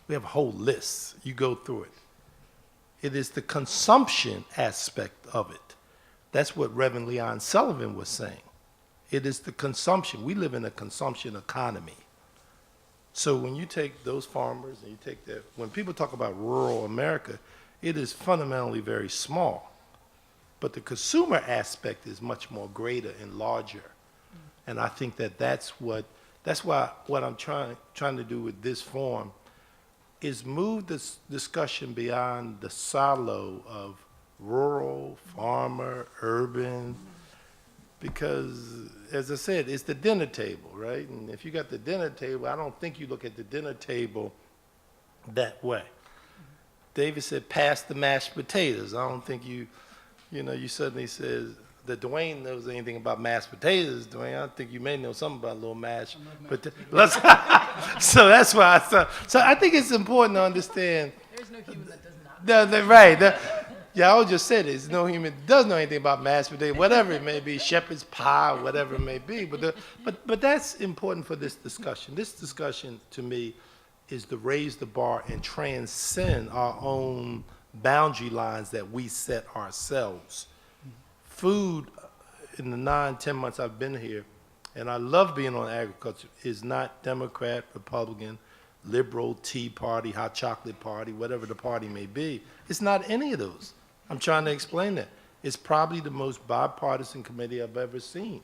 We have a whole list. You go through it. It is the consumption aspect of it. That's what Reverend Leon Sullivan was saying. It is the consumption. We live in a consumption economy. So when you take those farmers and you take that, when people talk about rural America, it is fundamentally very small. But the consumer aspect is much more greater and larger. And I think that's why what I'm trying to do with this forum is move this discussion beyond the silo of rural, farmer, urban, because, as I said, it's the dinner table, right? And if you got the dinner table, I don't think you look at the dinner table that way. David said, pass the mashed potatoes. I don't think you suddenly says that Dwayne knows anything about mashed potatoes. Dwayne, I think you may know something about a little mashed potatoes. So that's why I thought. So I think it's important to understand. There's no human that does not. Right. I was just said it. There's no human that does know anything about mashed potatoes, whatever it may be, shepherd's pie, whatever it may be. But that's important for this discussion. This discussion, to me, is to raise the bar and transcend our own boundary lines that we set ourselves. Food, in the 9-10 months I've been here, and I love being on agriculture, is not Democrat, Republican, liberal, Tea Party, hot chocolate party, whatever the party may be. It's not any of those. I'm trying to explain that. It's probably the most bipartisan committee I've ever seen.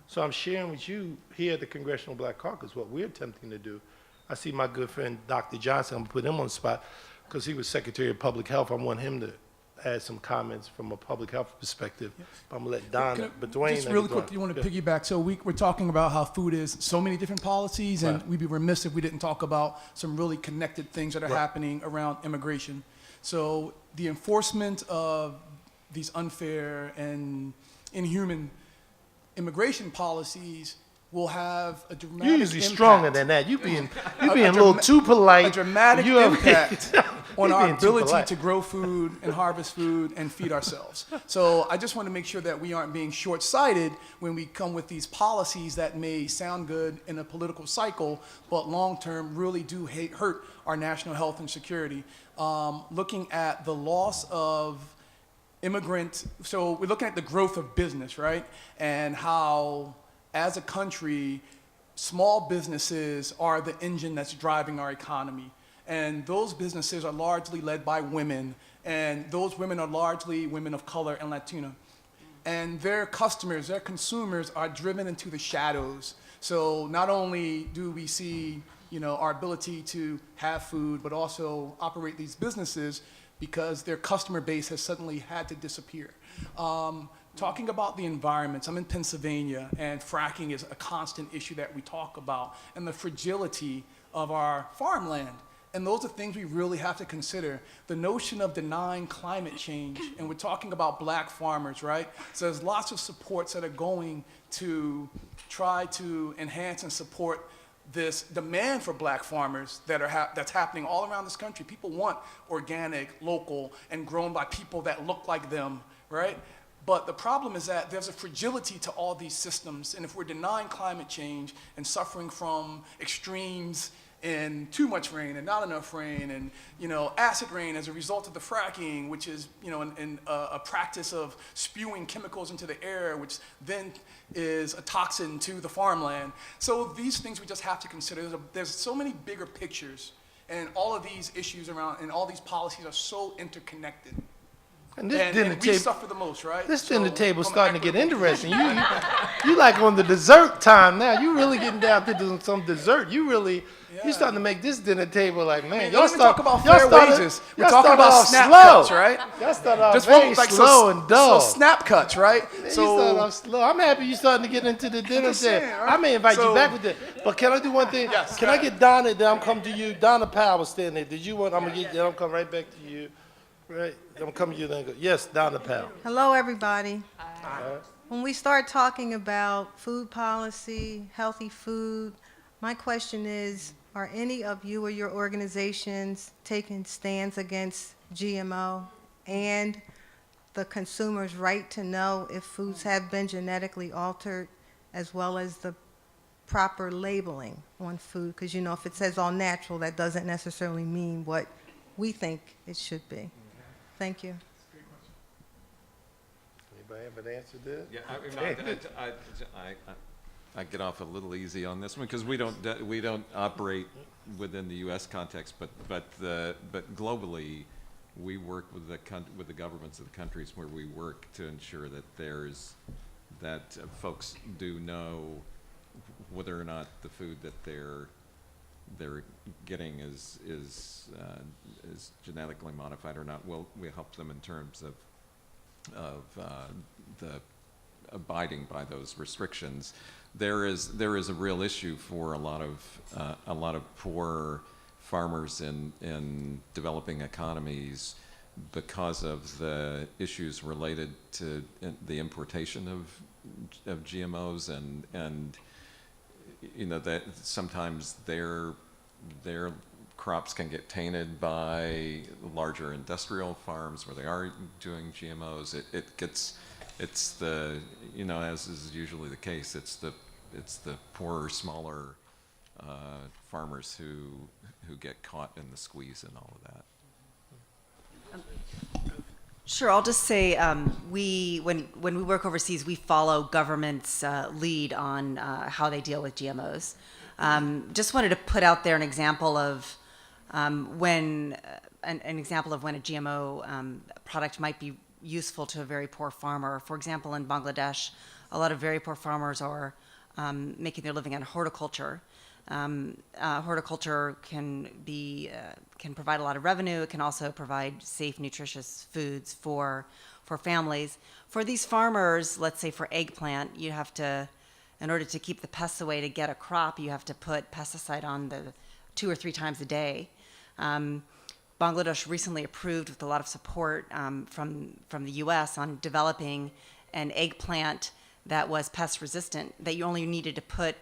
So I'm sharing with you here at the Congressional Black Caucus what we're attempting to do. I see my good friend Dr. Johnson. I'm going to put him on the spot because he was Secretary of Public Health. I want him to add some comments from a public health perspective. I'm gonna let Don, Can I- but Dwayne. Just and really Dwayne. quick, you want to Yeah. piggyback. So we're talking about how food is so many different policies, and Right. we'd be remiss if we didn't talk about some really connected things that are Right. happening around immigration. So the enforcement of these unfair and inhuman immigration policies will have a dramatic You're usually impact. stronger than that. You being a little drama- too polite. A dramatic You have- impact on You're our being too ability polite. to grow food and harvest food and feed ourselves. So I just want to make sure that we aren't being short-sighted when we come with these policies that may sound good in a political cycle, but long-term really do hurt our national health and security. Looking at the loss of immigrant, so we're looking at the growth of business, right? And how, as a country, small businesses are the engine that's driving our economy. And those businesses are largely led by women, and those women are largely women of color and Latino. And their customers, their consumers are driven into the shadows. So not only do we see, our ability to have food, but also operate these businesses because their customer base has suddenly had to disappear. Talking about the environments, I'm in Pennsylvania, and fracking is a constant issue that we talk about, and the fragility of our farmland. And those are things we really have to consider. The notion of denying climate change, and we're talking about black farmers, right? So there's lots of supports that are going to try to enhance and support this demand for black farmers that's happening all around this country. People want organic, local, and grown by people that look like them, right? But the problem is that there's a fragility to all these systems, and if we're denying climate change and suffering from extremes in too much rain and not enough rain, and acid rain as a result of the fracking, which is a practice of spewing chemicals into the air, which then is a toxin to the farmland. So these things we just have to consider. There's so many bigger pictures, and all of these issues around and all these policies are so interconnected. And this dinner we table, suffer the most, right? this dinner So, table's from starting to get equitable- interesting. You like on the dessert time now. You really getting down to some dessert. You starting to make this dinner table like, man, Don't even talk about fair wages. We're y'all talking started about off snap slow. cuts, right? Y'all started off Just very one, like, slow and dull. So snap cuts, right? You started off slow. I'm happy you starting to get into the dinner just saying, table. right? I may invite you So- back with that. But can I do one thing? Yes, Can go I ahead. get Donna, then I'm coming to you. Donna Powell was standing there. Did you want, I'm gonna come right back to you. Right? I'm coming to you then go. Yes, Donna Powell. Hello, everybody. When we start talking about food policy, healthy food, my question is, are any of you or your organizations taking stands against GMO and the consumer's right to know if foods have been genetically altered, as well as the proper labeling on food? Because, if it says all natural, that doesn't necessarily mean what we think it should be. Thank you. Anybody have an answer to that? Yeah, I get off a little easy on this one because we don't operate within the U.S. context, but globally, we work with the governments of the countries where we work to ensure that folks do know whether or not the food that they're getting is genetically modified or not. We help them in terms of the abiding by those restrictions. There is a real issue for a lot of poor farmers in developing economies because of the issues related to the importation of GMOs and that sometimes their crops can get tainted by larger industrial farms where they are doing GMOs. It's the as is usually the case, it's the poorer, smaller farmers who get caught in the squeeze and all of that. Sure, I'll just say when we work overseas, we follow government's lead on how they deal with GMOs. Just wanted to put out there an example of when a GMO product might be useful to a very poor farmer. For example, in Bangladesh, a lot of very poor farmers are making their living on horticulture. Horticulture can provide a lot of revenue. It can also provide safe, nutritious foods for families. For these farmers, let's say for eggplant, you have to, in order to keep the pests away to get a crop, you have to put pesticide on the 2 or 3 times a day. Bangladesh recently approved, with a lot of support from the U.S., on developing an eggplant that was pest resistant, that you only needed to put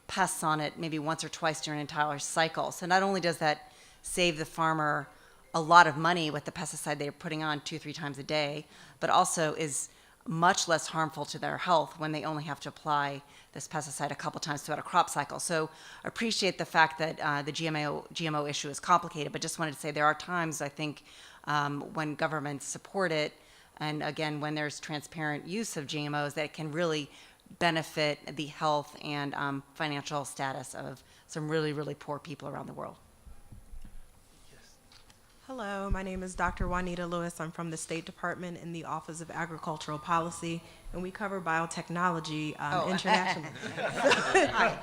pests on it maybe once or twice during an entire cycle. So not only does that save the farmer a lot of money with the pesticide they're putting on 2 or 3 times a day, but also is much less harmful to their health when they only have to apply this pesticide a couple times throughout a crop cycle. So I appreciate the fact that the GMO issue is complicated, but just wanted to say there are times, I think, when governments support it, and again, when there's transparent use of GMOs, that can really benefit the health and financial status of some really, really poor people around the world. Hello, my name is Dr. Juanita Lewis. I'm from the State Department in the Office of Agricultural Policy, and we cover biotechnology internationally.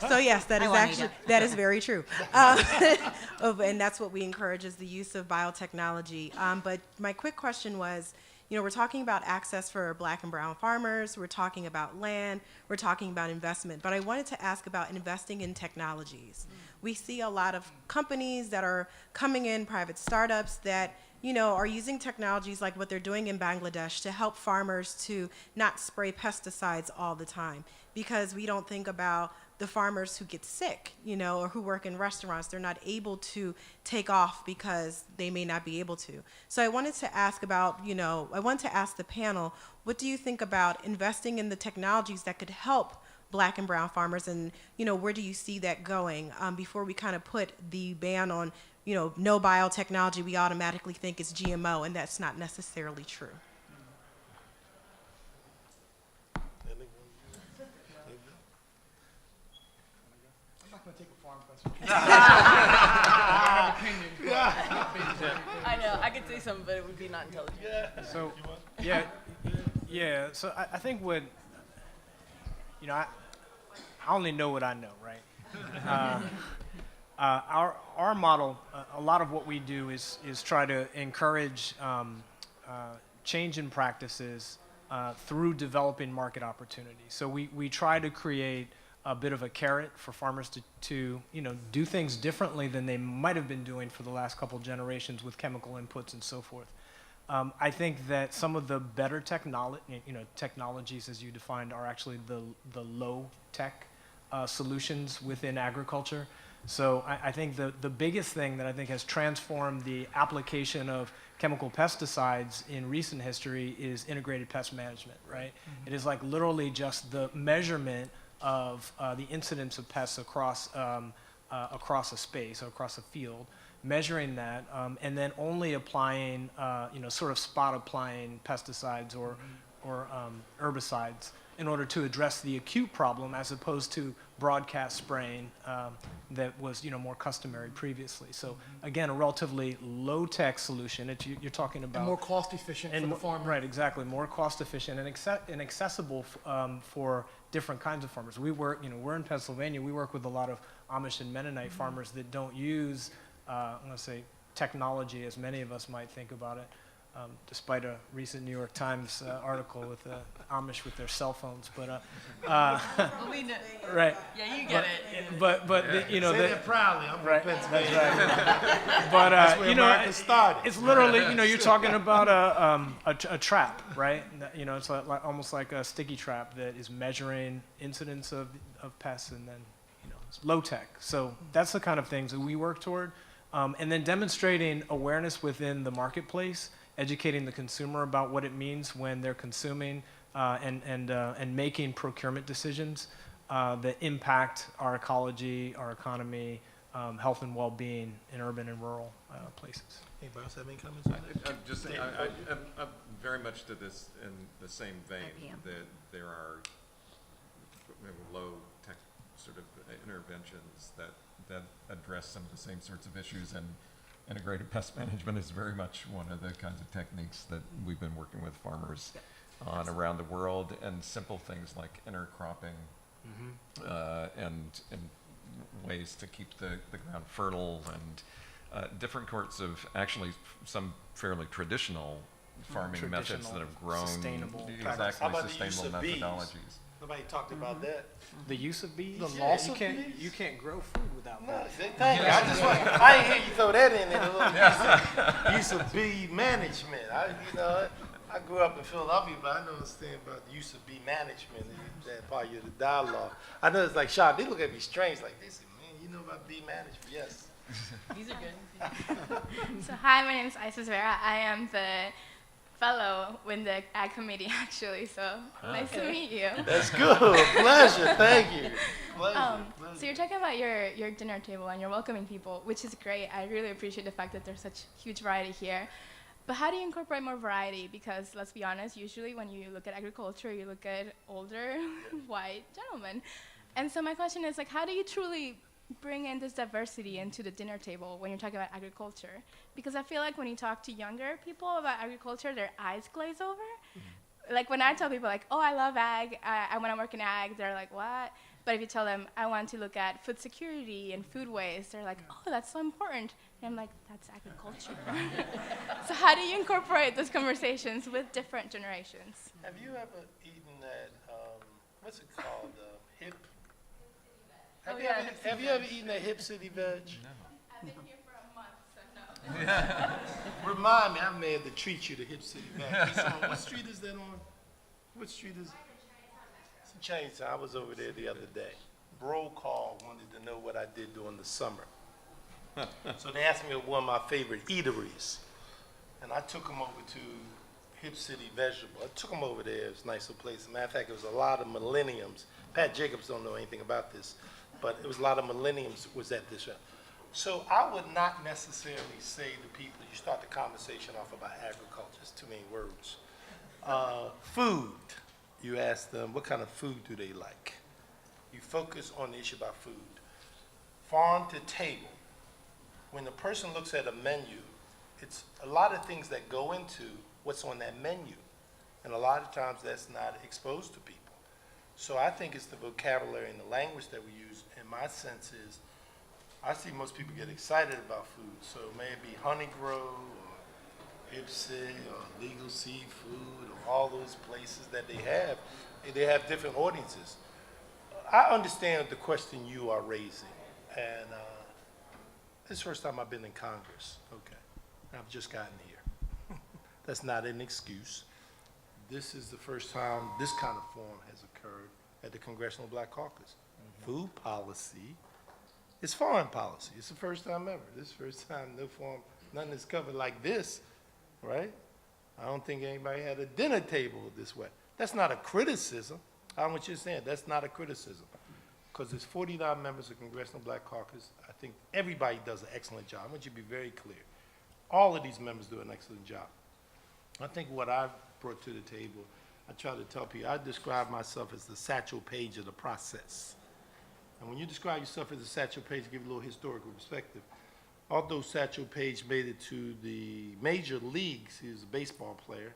So yes, that is actually, that is very true. And that's what we encourage, is the use of biotechnology. But my quick question was, you know, we're talking about access for Black and brown farmers, we're talking about land, we're talking about investment, but I wanted to ask about investing in technologies. We see a lot of companies that are coming in, private startups that, you know, are using technologies like what they're doing in Bangladesh to help farmers to not spray pesticides all the time, because we don't think about the farmers who get sick, you know, or who work in restaurants. They're not able to take off because they may not be able to. So I wanted to ask about, you know, I want to ask the panel, what do you think about investing in the technologies that could help Black and brown farmers, and, you know, where do you see that going? Before we kind of put the ban on, you know, no biotechnology, we automatically think it's GMO, and that's not necessarily true. I'm not going to take a farm question. I know, I could say something, but it would be not intelligent. So, so I think what, you know, I only know what I know, right? Our model, a lot of what we do is try to encourage change in practices through developing market opportunities. So we try to create a bit of a carrot for farmers to you know, do things differently than they might have been doing for the last couple generations with chemical inputs and so forth. I think that some of the better technologies, as you defined, are actually the low-tech solutions within agriculture. So I think the biggest thing that I think has transformed the application of chemical pesticides in recent history is integrated pest management, right? Mm-hmm. It is like literally just the measurement of the incidence of pests across a space or across a field, measuring that, and then only applying, you know, sort of spot applying pesticides or herbicides in order to address the acute problem, as opposed to broadcast spraying that was, you know, more customary previously. So again, a relatively low-tech solution. You're talking about and more cost efficient for the farmer. Right, exactly, more cost efficient and accessible for different kinds of farmers. We work, you know, we're in Pennsylvania. We work with a lot of Amish and Mennonite farmers that don't use, I'm going to say, technology as many of us might think about it. Despite a recent New York Times article with the Amish with their cell phones, but right. Yeah, you get it. But you know, Say that proudly. I'm right, from Pennsylvania. That's right. But That's where you know, America started. it's literally, you know, you're talking about a trap, right? You know, it's like almost like a sticky trap that is measuring incidence of pests, and then, you know, it's low tech. So that's the kind of things that we work toward, and then demonstrating awareness within the marketplace, educating the consumer about what it means when they're consuming and making procurement decisions that impact our ecology, our economy, health and well-being in urban and rural places. Hey, Boss, have any comments on that? I'm very much to this in the same vein, that there are low-tech sort of interventions that address some of the same sorts of issues, and integrated pest management is very much one of the kinds of techniques that we've been working with farmers on around the world, and simple things like intercropping, and ways to keep the ground fertile, and different sorts of, actually, some fairly traditional farming methods that have grown. Sustainable Exactly, How about the use sustainable of bees? methodologies. Nobody talked about that. The use of bees? The Yeah, loss you of can't, bees? You can't grow food without No, bees. thank you. I just want, I didn't hear you throw that in there, a little use of bee management. I grew up in Philadelphia, but I don't understand about the use of bee management, that part of the dialogue. I know it's like, Sean, they look at me strange, like, they say, man, you know about bee management? Yes. These are good. So hi, my name is Isis Vera. I am the fellow with the Ag Committee, actually, so nice to meet you. That's good. Pleasure. Thank you. Pleasure. So you're talking about your dinner table and you're welcoming people, which is great. I really appreciate the fact that there's such huge variety here. But how do you incorporate more variety? Because let's be honest, usually when you look at agriculture, you look at older white gentlemen. And so my question is, like, how do you truly bring in this diversity into the dinner table when you're talking about agriculture? Because I feel like when you talk to younger people about agriculture, their eyes glaze over. Like when I tell people like, oh, I love ag, I want to work in ag, they're like, what? But if you tell them, I want to look at food security and food waste, they're like, oh, that's so important. And I'm like, that's agriculture. So how do you incorporate those conversations with different generations? Have you ever eaten that, what's it called, hip? Have you ever eaten that Hip City veg? No. I've been here for a month, so no. Remind me, I may have to treat you to Hip City veg. What street is that on? What street is? It's in Chinatown. I was over there the other day. Bro called, wanted to know what I did during the summer. So they asked me one of my favorite eateries. And I took them over to Hip City Vegetable. I took them over there. It was a nice little place. As a matter of fact, it was a lot of millenniums. Pat Jacobs don't know anything about this, but it was a lot of millenniums was at this. So I would not necessarily say to people, you start the conversation off about agriculture. It's too many words. Food. You ask them, what kind of food do they like? You focus on the issue about food. Farm to table. When the person looks at a menu, it's a lot of things that go into what's on that menu. And a lot of times that's not exposed to people. So I think it's the vocabulary and the language that we use. And my sense is, I see most people get excited about food. So maybe Honey Grow or Ipsy or Legal Seafood or all those places that they have different audiences. I understand the question you are raising. And this is the first time I've been in Congress. Okay. I've just gotten here. That's not an excuse. This is the first time this kind of forum has occurred at the Congressional Black Caucus. Food policy is foreign policy. It's the first time ever. This is the first time no forum, nothing is covered like this, right? I don't think anybody had a dinner table this way. That's not a criticism. I want you to saying that's not a criticism. Because there's 49 members of Congressional Black Caucus. I think everybody does an excellent job. I want you to be very clear. All of these members do an excellent job. I think what I've brought to the table, I try to tell people, I describe myself as the Satchel Paige of the process. And when you describe yourself as a Satchel Paige, give a little historical perspective. Although Satchel Paige made it to the major leagues, he was a baseball player,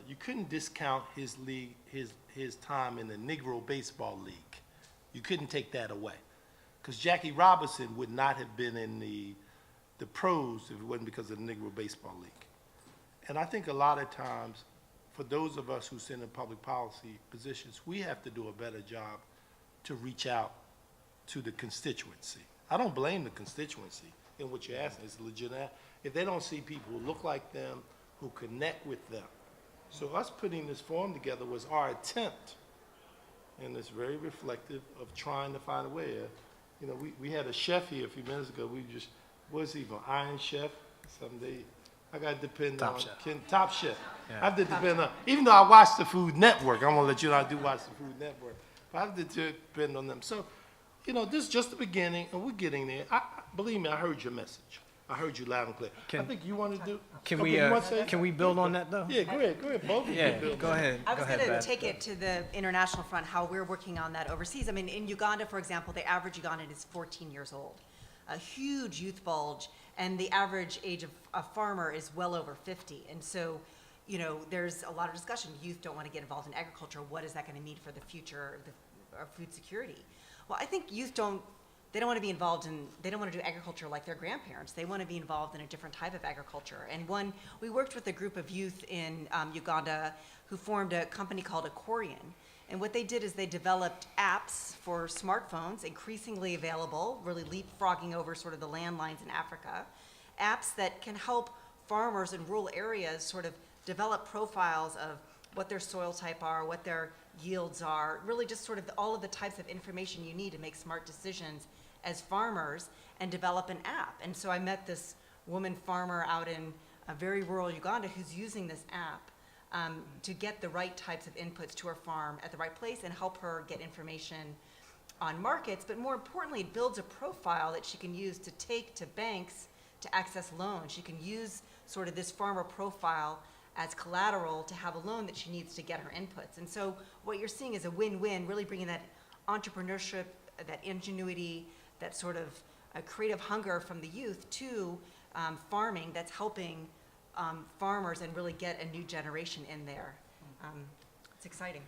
you couldn't discount his league, his time in the Negro Baseball League. You couldn't take that away. Because Jackie Robinson would not have been in the pros if it wasn't because of the Negro Baseball League. And I think a lot of times, for those of us who sit in public policy positions, we have to do a better job to reach out to the constituency. I don't blame the constituency in what you're asking. It's legitimate. If they don't see people who look like them, who connect with them. So us putting this forum together was our attempt, and it's very reflective of trying to find a way. You know, we had a chef here a few minutes ago. We just, what's he from, Iron Chef? Someday, I got to depend Top on Chef. Top Chef. Yeah. I have to depend on, even though I watch the Food Network, I'm gonna let you know I do watch the Food Network, but I have to depend on them. So, you know, this is just the beginning, and we're getting there. Believe me, I heard your message. I heard you loud and clear. I think you want to do. Can okay, we you wanna say? can we build on that though? Yeah, go ahead, both of you Yeah, can build go on it. ahead. I was go ahead, going to Beth. take it to the international front, how we're working on that overseas. I mean, in Uganda, for example, the average Ugandan is 14 years old. A huge youth bulge, and the average age of a farmer is well over 50. And so, you know, there's a lot of discussion. Youth don't want to get involved in agriculture. What is that going to mean for the future of food security? Well, I think youth they don't want to be involved in, they don't want to do agriculture like their grandparents. They want to be involved in a different type of agriculture. And we worked with a group of youth in Uganda who formed a company called Aquarian. And what they did is they developed apps for smartphones, increasingly available, really leapfrogging over sort of the landlines in Africa. Apps that can help farmers in rural areas sort of develop profiles of what their soil type are, what their yields are, really just sort of all of the types of information you need to make smart decisions as farmers and develop an app. And so I met this woman farmer out in a very rural Uganda who's using this app to get the right types of inputs to her farm at the right place and help her get information on markets, but more importantly, it builds a profile that she can use to take to banks to access loans. She can use sort of this farmer profile as collateral to have a loan that she needs to get her inputs. And so what you're seeing is a win-win, really bringing that entrepreneurship, that ingenuity, that sort of creative hunger from the youth to farming that's helping farmers and really get a new generation in there. It's exciting.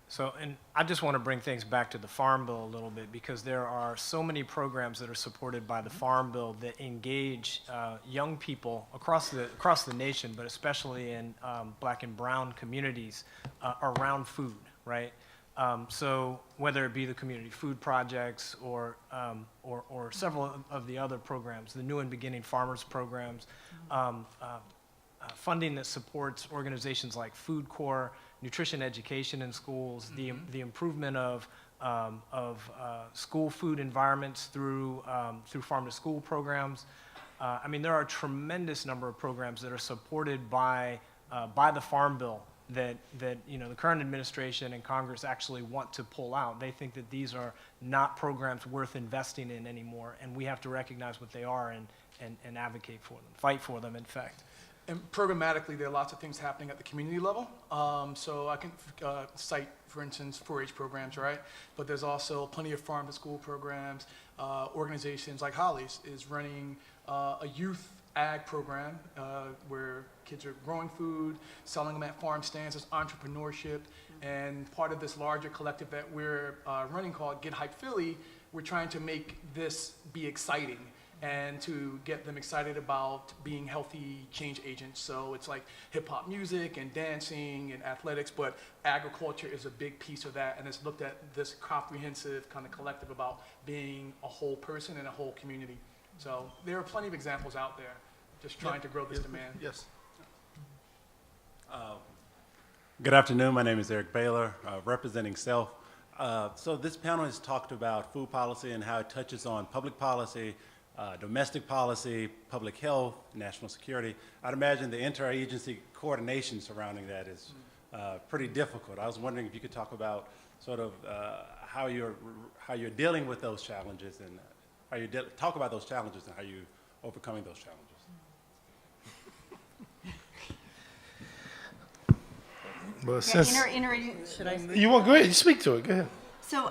So, and I just want to bring things back to the Farm Bill a little bit, because there are so many programs that are supported by the Farm Bill that engage young people across the nation, but especially in Black and brown communities around food, right? So whether it be the community food projects or several of the other programs, the New and Beginning Farmers programs, funding that supports organizations like Food Corps, nutrition education in schools, the improvement of school food environments through farm to school programs. I mean, there are a tremendous number of programs that are supported by the Farm Bill that you know the current administration and Congress actually want to pull out. They think that these are not programs worth investing in anymore, and we have to recognize what they are and advocate for them, fight for them, in fact. And programmatically, there are lots of things happening at the community level. So I can cite, for instance, 4-H programs, right? But there's also plenty of farm to school programs. Organizations like Holly's is running a youth ag program where kids are growing food, selling them at farm stands as entrepreneurship. And part of this larger collective that we're running called Get Hype Philly, we're trying to make this be exciting and to get them excited about being healthy change agents. So it's like hip hop music and dancing and athletics, but agriculture is a big piece of that, and it's looked at this comprehensive kind of collective about being a whole person and a whole community. So there are plenty of examples out there just trying to grow this demand. Yes. Good afternoon, my name is Eric Baylor, representing SELF. So this panel has talked about food policy and how it touches on public policy, domestic policy, public health, national security. I'd imagine the interagency coordination surrounding that is pretty difficult. I was wondering if you could talk about sort of how you're dealing with those challenges and how you talk about those challenges and how you overcoming those challenges. Well, since Should I? you want, go ahead. You speak to it. Go ahead. So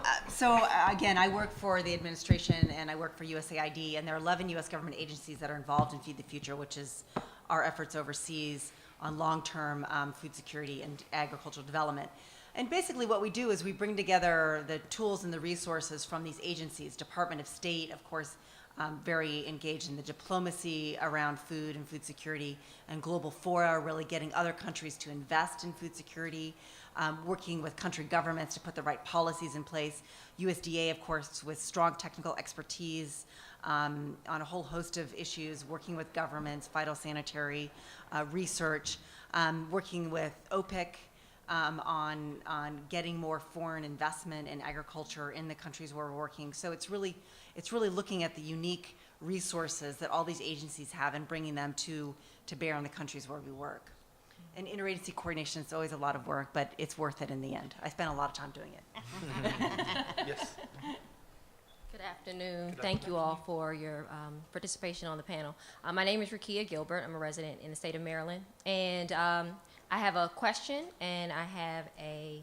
again, I work for the administration and I work for USAID, and there are 11 U.S. government agencies that are involved in Feed the Future, which is our efforts overseas on long-term food security and agricultural development. And basically what we do is we bring together the tools and the resources from these agencies. Department of State, of course, very engaged in the diplomacy around food and food security, and global fora, really getting other countries to invest in food security, working with country governments to put the right policies in place. USDA, of course, with strong technical expertise on a whole host of issues, working with governments, phytosanitary research, working with OPIC on getting more foreign investment in agriculture in the countries where we're working. So it's really looking at the unique resources that all these agencies have and bringing them to bear on the countries where we work. And interagency coordination is always a lot of work, but it's worth it in the end. I spent a lot of time doing it. Yes. Good afternoon. Thank you all for your participation on the panel. My name is Rakia Gilbert. I'm a resident in the state of Maryland. And I have a question and I have a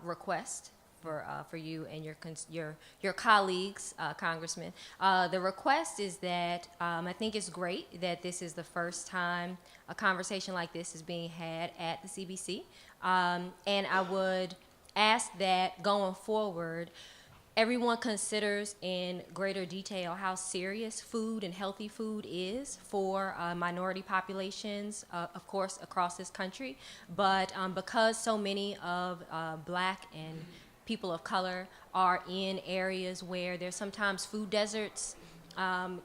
request for you and your colleagues, Congressman. The request is that I think it's great that this is the first time a conversation like this is being had at the CBC. And I would ask that going forward, everyone considers in greater detail how serious food and healthy food is for minority populations, of course, across this country. But because so many of Black and people of color are in areas where there's sometimes food deserts,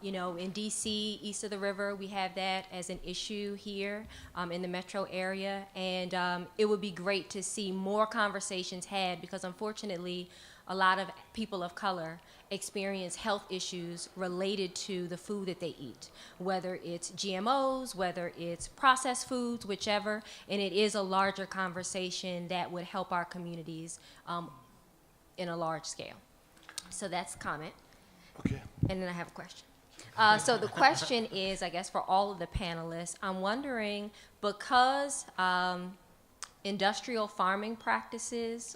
you know, in DC, east of the river, we have that as an issue here in the metro area. And it would be great to see more conversations had, because unfortunately, a lot of people of color experience health issues related to the food that they eat, whether it's GMOs, whether it's processed foods, whichever, and it is a larger conversation that would help our communities in a large scale. So that's a comment. Okay. And then I have a question. So the question is, I guess, for all of the panelists, I'm wondering, because industrial farming practices,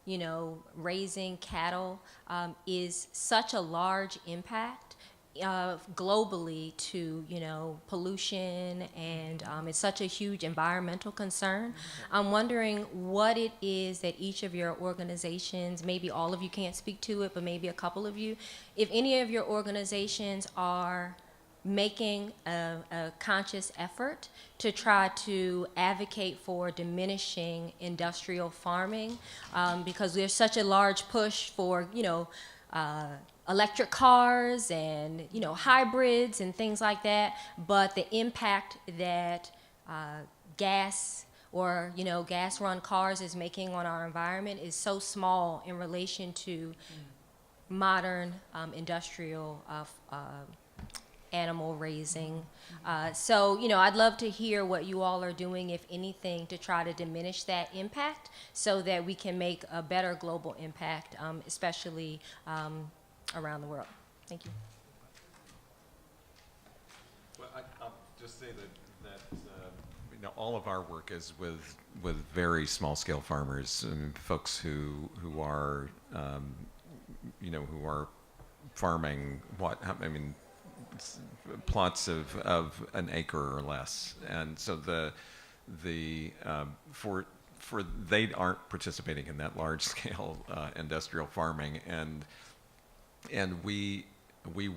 you know, raising cattle is such a large impact globally to, you know, pollution, and it's such a huge environmental concern. I'm wondering what it is that each of your organizations, maybe all of you can't speak to it, but maybe a couple of you, if any of your organizations are making a conscious effort to try to advocate for diminishing industrial farming, because there's such a large push for, you know, electric cars and, you know, hybrids and things like that, but the impact that gas or, you know, gas-run cars is making on our environment is so small in relation to modern industrial animal raising. So, you know, I'd love to hear what you all are doing, if anything, to try to diminish that impact so that we can make a better global impact, especially around the world. Thank you. Well, I'll just say that you know, all of our work is with very small-scale farmers, and folks who are you know, who are farming plots of an acre or less, and so for they aren't participating in that large scale industrial farming, and we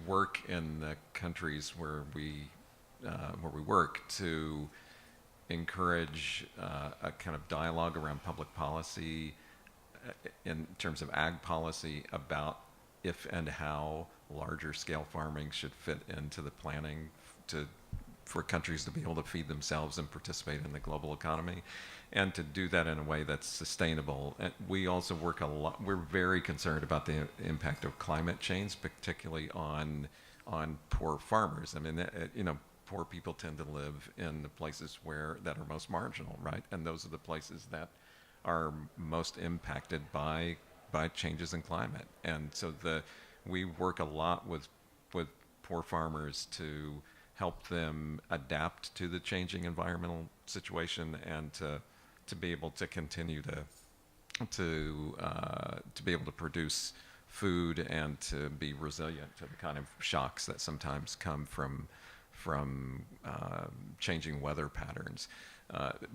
work in the countries where we work to encourage a kind of dialogue around public policy in terms of ag policy about if and how larger scale farming should fit into the planning for countries to be able to feed themselves and participate in the global economy, and to do that in a way that's sustainable. And we also work a lot, we're very concerned about the impact of climate change, particularly on poor farmers. I mean, you know, poor people tend to live in the places that are most marginal, right? And those are the places that are most impacted by changes in climate. And so we work a lot with poor farmers to help them adapt to the changing environmental situation, and to be able to continue to be able to produce food and to be resilient to the kind of shocks that sometimes come from changing weather patterns,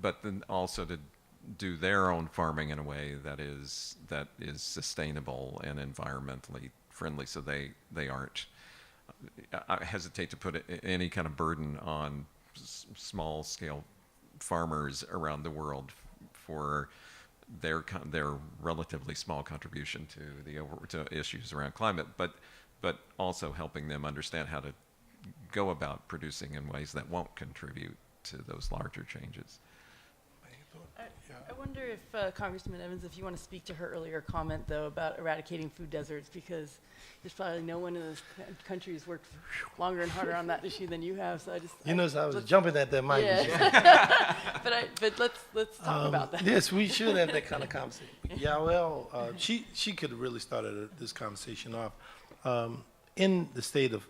but then also to do their own farming in a way that is sustainable and environmentally friendly, so they aren't. I hesitate to put any kind of burden on small scale farmers around the world for their relatively small contribution to issues around climate, but also helping them understand how to go about producing in ways that won't contribute to those larger changes. I wonder if Congressman Evans, if you want to speak to her earlier comment, though, about eradicating food deserts, because there's probably no one in this country who's worked longer and harder on that issue than you have. So I was jumping at that mic. Yeah. but let's talk about that. Yes, we should have that kind of conversation. Yeah, well, she could have really started this conversation off. In the state of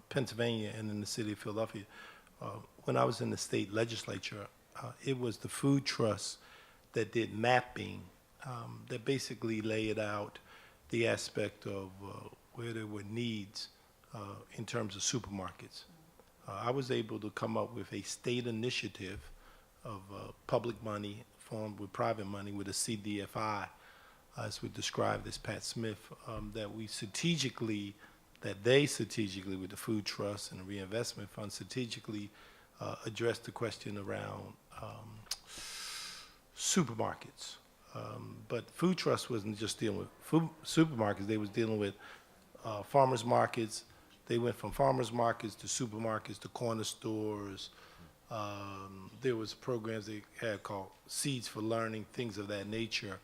Pennsylvania and in the city of Philadelphia, when I was in the state legislature, it was the food trust that did mapping, that basically laid out the aspect of where there were needs in terms of supermarkets. I was able to come up with a state initiative of public money formed with private money with a CDFI as we described this Pat Smith, that they strategically, with the Food Trust and the Reinvestment Fund, strategically addressed the question around supermarkets. But Food Trust wasn't just dealing with supermarkets, they was dealing with farmers markets. They went from farmers markets to supermarkets to corner stores. There was programs they had called Seeds for Learning, things of that nature.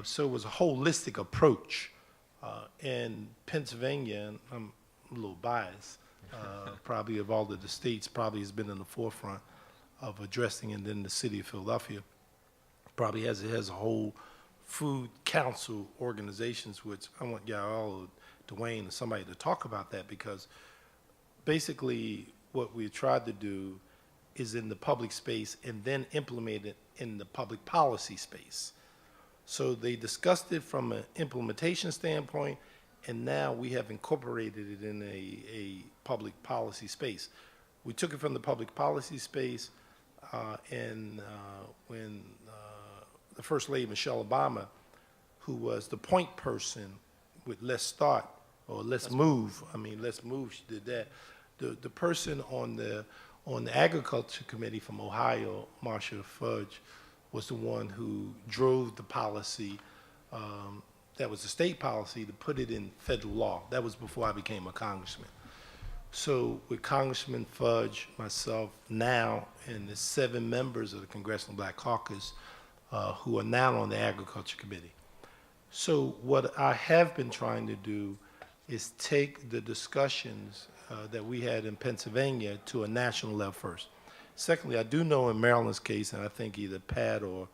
So it was a holistic approach. In Pennsylvania, and I'm a little biased, probably of all of the states, probably has been in the forefront of addressing, and then the city of Philadelphia probably has a whole food council organizations, which I want y'all, Dwayne and somebody to talk about that, because basically what we tried to do is in the public space and then implement it in the public policy space. So they discussed it from an implementation standpoint, and now we have incorporated it in a public policy space. We took it from the public policy space, and when the First Lady, Michelle Obama, who was the point person with Let's Start, or Let's Move, she did that. The person on the Agriculture Committee from Ohio, Marcia Fudge, was the one who drove the policy, that was the state policy, to put it in federal law. That was before I became a congressman. So with Congressman Fudge, myself now, and the 7 members of the Congressional Black Caucus who are now on the Agriculture Committee. So what I have been trying to do is take the discussions that we had in Pennsylvania to a national level first. Secondly, I do know in Maryland's case, and I think either Pat or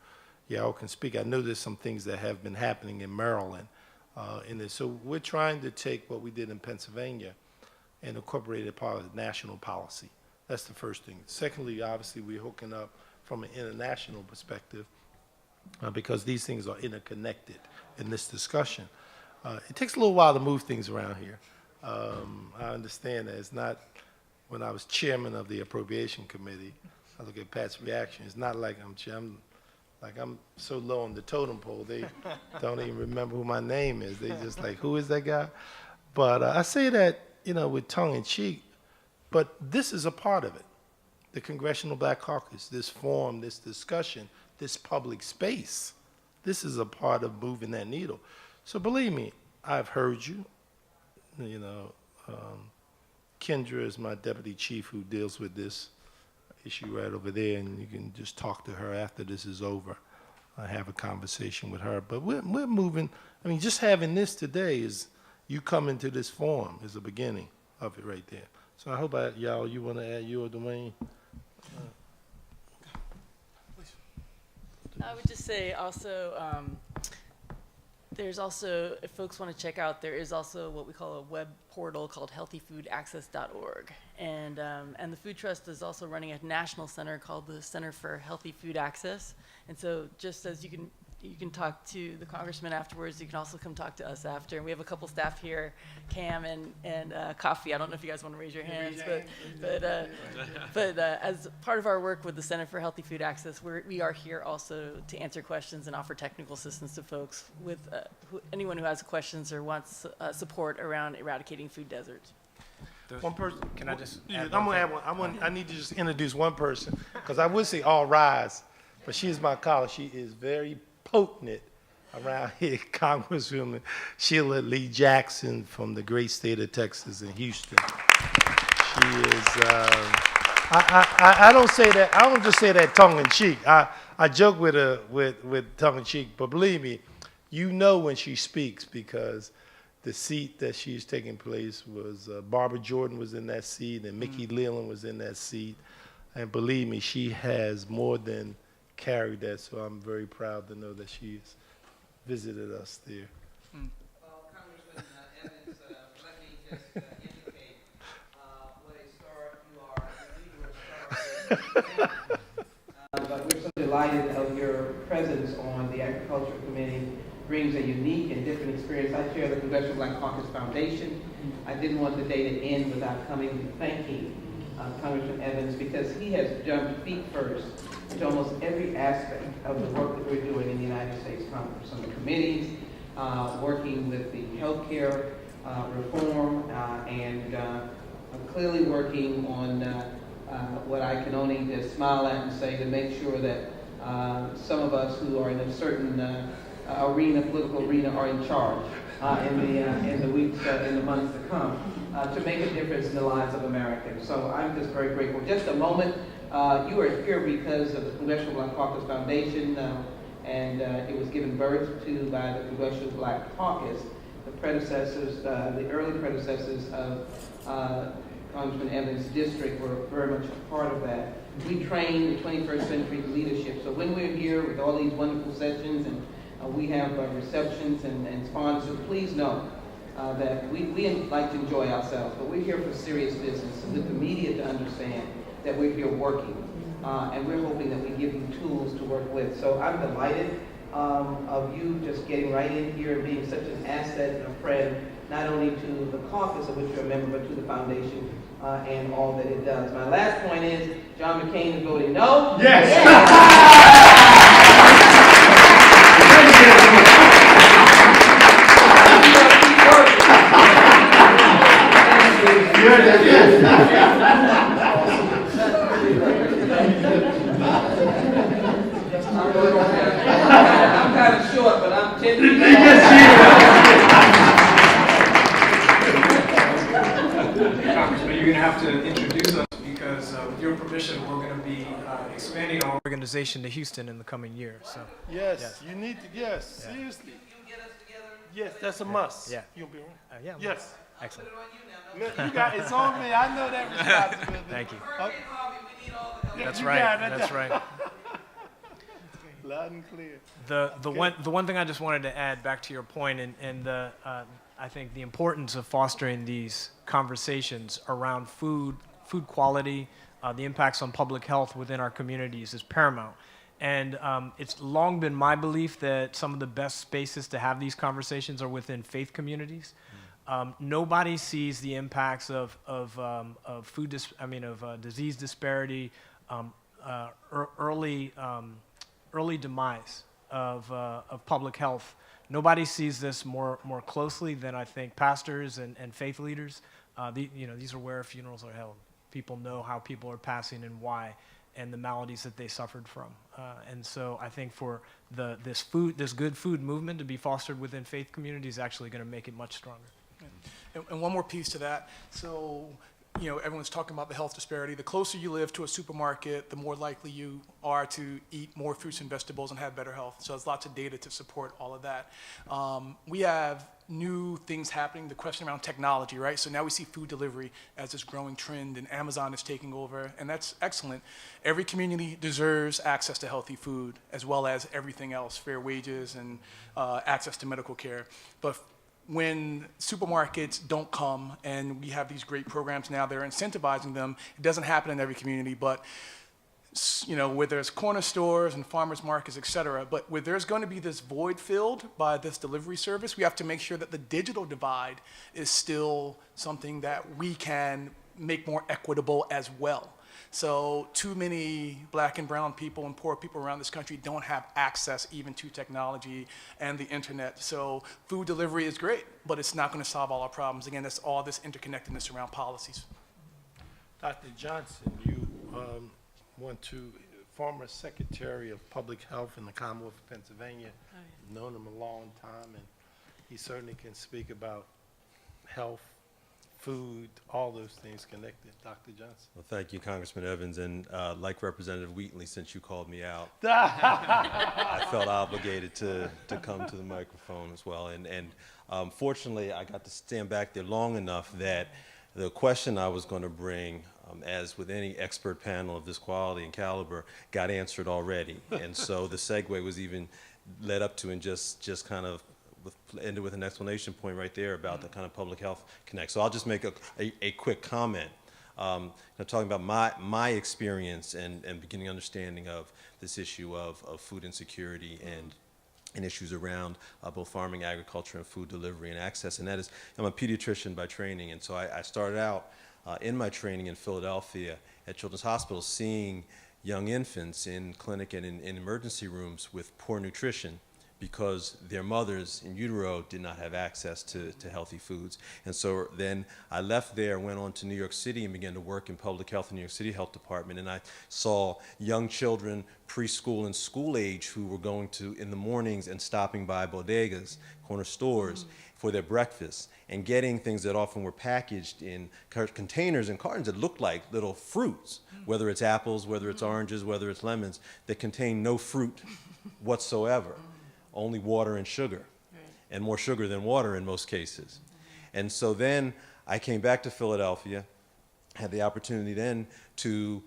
Yao can speak, I know there's some things that have been happening in Maryland in this. So we're trying to take what we did in Pennsylvania and incorporate it part of the national policy. That's the first thing. Secondly, obviously, we're hooking up from an international perspective because these things are interconnected in this discussion. It takes a little while to move things around here. I understand that it's not, when I was chairman of the Appropriation Committee, I look at Pat's reaction, it's not like I'm so low on the totem pole, they don't even remember who my name is. They just like, who is that guy? But I say that, with tongue in cheek, but this is a part of it. The Congressional Black Caucus, this forum, this discussion, this public space, this is a part of moving that needle. So believe me, I've heard you. Kendra is my deputy chief who deals with this issue right over there, and you can just talk to her after this is over. I have a conversation with her, but we're moving. Just having this today is, you come into this forum is the beginning of it right there. So I hope y'all, you want to add you or Dwayne? I would just say also, there's also, if folks want to check out, there is also what we call a web portal called healthyfoodaccess.org. And the Food Trust is also running a national center called the Center for Healthy Food Access. And so just as you can talk to the congressman afterwards, you can also come talk to us after. And we have a couple staff here, Cam and Coffee. I don't know if you guys want to raise your hands, but as part of our work with the Center for Healthy Food Access, we are here also to answer questions and offer technical assistance to folks with anyone who has questions or wants support around eradicating food deserts. One person. Can I just? I'm gonna add one. I need to just introduce one person, because I would say all rise, but she is my colleague. She is very potent around here, Congresswoman Sheila Lee Jackson from the great state of Texas in Houston. She is. I don't say that. I don't just say that tongue in cheek. I joke with her with tongue in cheek, but believe me, when she speaks, because the seat that she's taking place was Barbara Jordan was in that seat, and Mickey Leland was in that seat, and believe me, she has more than carried that. So I'm very proud to know that she's visited us there. Well, Congressman Evans, let me just indicate what a star you are. But we're so delighted of your presence on the Agriculture Committee. Brings a unique and different experience. I chair the Congressional Black Caucus Foundation. I didn't want the day to end without coming and thanking Congressman Evans, because he has jumped feet first into almost every aspect of the work that we're doing in the United States Congress, on the committees, working with the healthcare reform, and clearly working on what I can only just smile at and say to make sure that some of us who are in a certain political arena, are in charge in the weeks, in the months to come, to make a difference in the lives of Americans. So I'm just very grateful. Just a moment, you are here because of the Congressional Black Caucus Foundation, and it was given birth to by the Congressional Black Caucus, the predecessors, the early predecessors of Congressman Evans' district were very much a part of that. We train the 21st century leadership. So when we're here with all these wonderful sessions and we have receptions and sponsors, please know that we like to enjoy ourselves, but we're here for serious business, and with the media to understand that we're here working, and we're hoping that we give you tools to work with. So I'm delighted of you just getting right in here and being such an asset and a friend, not only to the caucus of which you're a member, but to the foundation and all that it does. My last point is, John McCain is voting no. Yes. I'm kind of short, but I'm 10 feet Congressman, you're going to have to introduce us because with your permission, we're going to be expanding our organization to Houston in the coming year. So Yes, you need to, yes, seriously. Yes, that's a must. Yeah. You'll be right. Yeah. Yes. Excellent. You got, it's on me, I know that responsibility. Thank you. Okay. That's You right. got it. That's right. Loud and clear. The one thing I just wanted to add back to your point, and I think the importance of fostering these conversations around food quality, the impacts on public health within our communities is paramount. And it's long been my belief that some of the best spaces to have these conversations are within faith communities. Nobody sees the impacts of disease disparity, early demise of public health. Nobody sees this more closely than I think pastors and faith leaders. These are where funerals are held. People know how people are passing and why, and the maladies that they suffered from. And so I think for this good food movement to be fostered within faith communities is actually going to make it much stronger. And one more piece to that. So, everyone's talking about the health disparity. The closer you live to a supermarket, the more likely you are to eat more fruits and vegetables and have better health. So there's lots of data to support all of that. We have new things happening, the question around technology, right? So now we see food delivery as this growing trend, and Amazon is taking over, and that's excellent. Every community deserves access to healthy food, as well as everything else, fair wages and access to medical care. But when supermarkets don't come, and we have these great programs now, they're incentivizing them. It doesn't happen in every community, but where there's corner stores and farmers markets, et cetera, but where there's going to be this void filled by this delivery service, we have to make sure that the digital divide is still something that we can make more equitable as well. So too many black and brown people and poor people around this country don't have access even to technology and the internet. So food delivery is great, but it's not going to solve all our problems. Again, that's all this interconnectedness around policies. Dr. Johnson, you went to former Secretary of Public Health in the Commonwealth of Pennsylvania. I've known him a long time, and he certainly can speak about health, food, all those things connected. Dr. Johnson. Well, thank you, Congressman Evans, and like Representative Wheatley, since you called me out, I felt obligated to come to the microphone as well. And fortunately, I got to stand back there long enough that the question I was going to bring, as with any expert panel of this quality and caliber, got answered already. And so the segue was even led up to and just kind of ended with an explanation point right there about the kind of public health connect. So I'll just make a quick comment. Talking about my experience and beginning understanding of this issue of food insecurity and issues around both farming, agriculture, and food delivery and access. And that is, I'm a pediatrician by training, and so I started out in my training in Philadelphia at Children's Hospital seeing young infants in clinic and in emergency rooms with poor nutrition because their mothers in utero did not have access to healthy foods. And so then I left there, went on to New York City and began to work in public health in New York City Health Department. And I saw young children, preschool and school age, who were going to, in the mornings, and stopping by bodegas, corner stores, for their breakfast, and getting things that often were packaged in containers and cartons that looked like little fruits, whether it's apples, whether it's oranges, whether it's lemons, that contain no fruit whatsoever. Only water and sugar, and more sugar than water in most cases. And so then I came back to Philadelphia, had the opportunity then to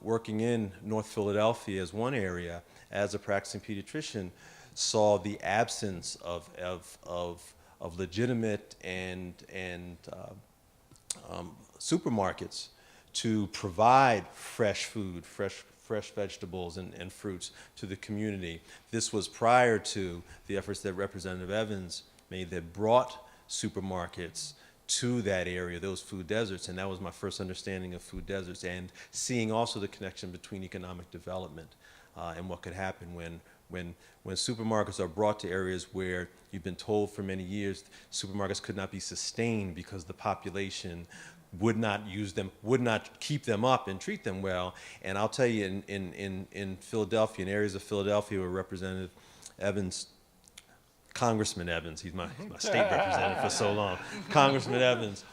working in North Philadelphia as one area as a practicing pediatrician, saw the absence of legitimate and supermarkets to provide fresh food, fresh vegetables and fruits to the community. This was prior to the efforts that Representative Evans made that brought supermarkets to that area, those food deserts, and that was my first understanding of food deserts, and seeing also the connection between economic development and what could happen when supermarkets are brought to areas where you've been told for many years supermarkets could not be sustained because the population would not use them, would not keep them up and treat them well. And I'll tell you, in Philadelphia, in areas of Philadelphia where Representative Evans, Congressman Evans, he's my state representative for so long, Congressman Evans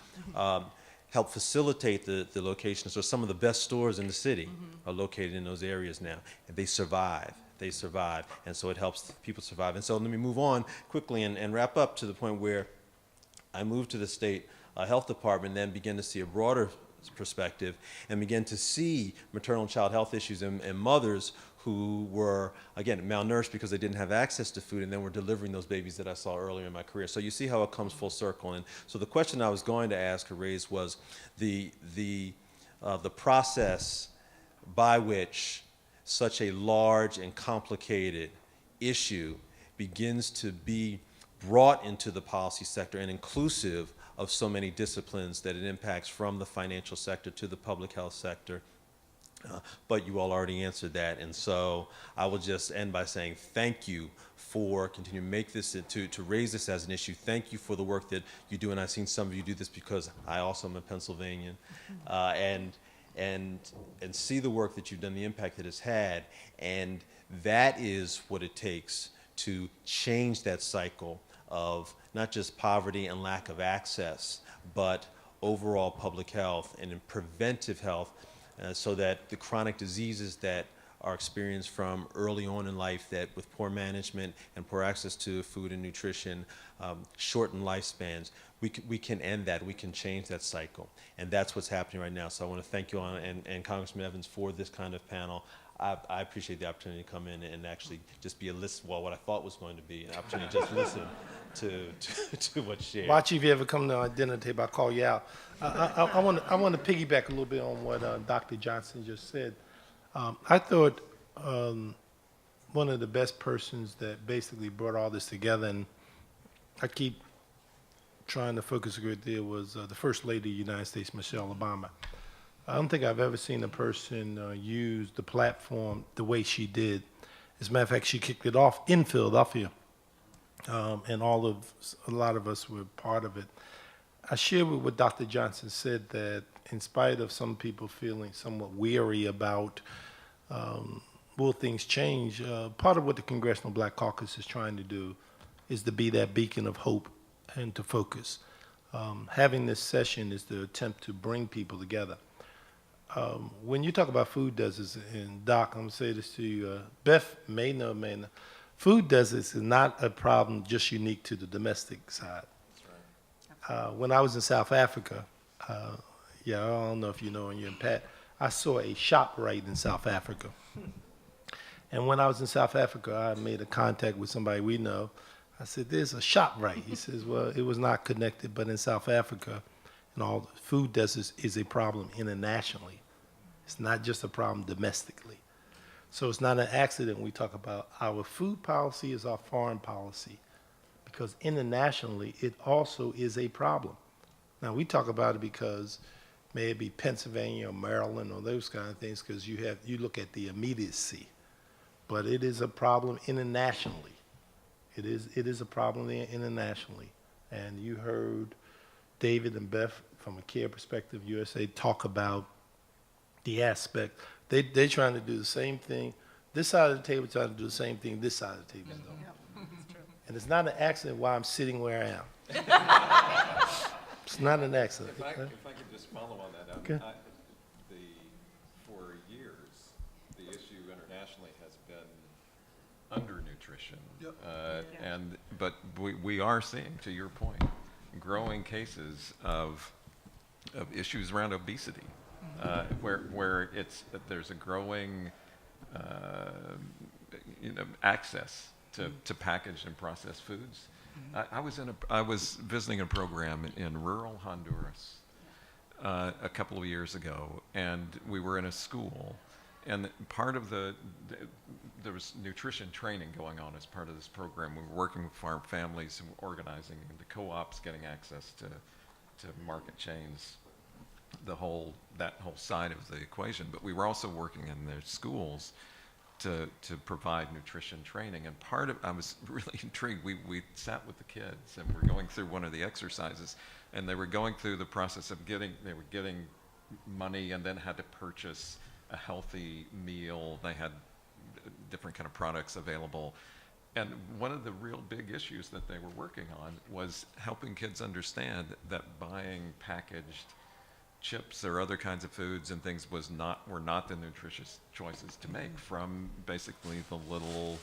helped facilitate the location. So some of the best stores in the city are located in those areas now, and they survive. They survive, and so it helps people survive. And so let me move on quickly and wrap up to the point where I moved to the state health department, then begin to see a broader perspective and begin to see maternal and child health issues and mothers who were, again, malnourished because they didn't have access to food, and then were delivering those babies that I saw earlier in my career. So you see how it comes full circle. And so the question I was going to ask or raise was the process by which such a large and complicated issue begins to be brought into the policy sector and inclusive of so many disciplines that it impacts, from the financial sector to the public health sector. But you all already answered that, and so I will just end by saying thank you for continuing to make this, to raise this as an issue. Thank you for the work that you do, and I've seen some of you do this because I also am a Pennsylvanian, and see the work that you've done, the impact that it's had, and that is what it takes to change that cycle of not just poverty and lack of access, but overall public health and in preventive health, so that the chronic diseases that are experienced from early on in life, that with poor management and poor access to food and nutrition, shorten lifespans, we can end that. We can change that cycle, and that's what's happening right now. So I want to thank you all and Congressman Evans for this kind of panel. I appreciate the opportunity to come in and actually just be a listen, well, what I thought was going to be an opportunity to just listen to what's shared. Watch if you ever come to our dinner table, I'll call you out. I want to piggyback a little bit on what Dr. Johnson just said. I thought one of the best persons that basically brought all this together, and I keep trying to focus a great deal, was the First Lady of the United States, Michelle Obama. I don't think I've ever seen a person use the platform the way she did. As a matter of fact, she kicked it off in Philadelphia, and a lot of us were part of it. I share with what Dr. Johnson said, that in spite of some people feeling somewhat weary about will things change, part of what the Congressional Black Caucus is trying to do is to be that beacon of hope and to focus. Having this session is to attempt to bring people together. When you talk about food deserts, and Doc, I'm going to say this to you, Beth may know, food deserts is not a problem just unique to the domestic side. That's right. When I was in South Africa, I don't know if you know, and you and Pat, I saw a ShopRite in South Africa. And when I was in South Africa, I made a contact with somebody we know. I said, there's a ShopRite. He says, well, it was not connected, but in South Africa, and all the food deserts is a problem internationally. It's not just a problem domestically. So it's not an accident when we talk about our food policy is our foreign policy, because internationally it also is a problem. Now we talk about it because may it be Pennsylvania or Maryland or those kind of things, because you look at the immediacy. But it is a problem internationally. It is a problem internationally. And you heard David and Beth from a care perspective, USA, talk about the aspect. They're trying to do the same thing. This side of the table trying to do the same thing this side of the table is doing. And it's not an accident why I'm sitting where I am. It's not an accident. If I could just follow on that, Okay. For years, the issue internationally has been undernutrition. Yep. But we are seeing, to your point, growing cases of issues around obesity, where there's a growing access to packaged and processed foods. I was visiting a program in rural Honduras a couple of years ago, and we were in a school, and part of there was nutrition training going on as part of this program. We were working with farm families and organizing the co-ops, getting access to market chains, that whole side of the equation. But we were also working in their schools to provide nutrition training. And I was really intrigued. We sat with the kids and we're going through one of the exercises, and they were going through the process of getting money and then had to purchase a healthy meal. They had different kind of products available. And one of the real big issues that they were working on was helping kids understand that buying packaged chips or other kinds of foods and things were not the nutritious choices to make from basically the little,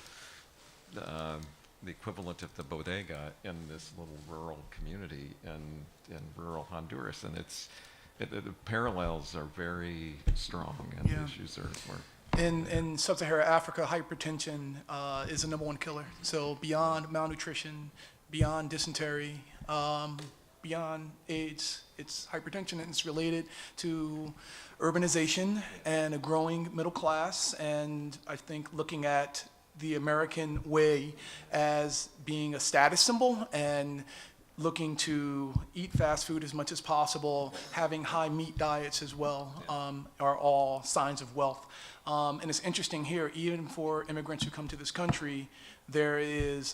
the equivalent of the bodega in this little rural community in rural Honduras. And the parallels are very strong, and the issues are In sub-Saharan Africa, hypertension is the #1 killer. So beyond malnutrition, beyond dysentery, beyond AIDS, it's hypertension, and it's related to urbanization and a growing middle class, and I think looking at the American way as being a status symbol and looking to eat fast food as much as possible, having high meat diets as well, are all signs of wealth. And it's interesting here, even for immigrants who come to this country, there is,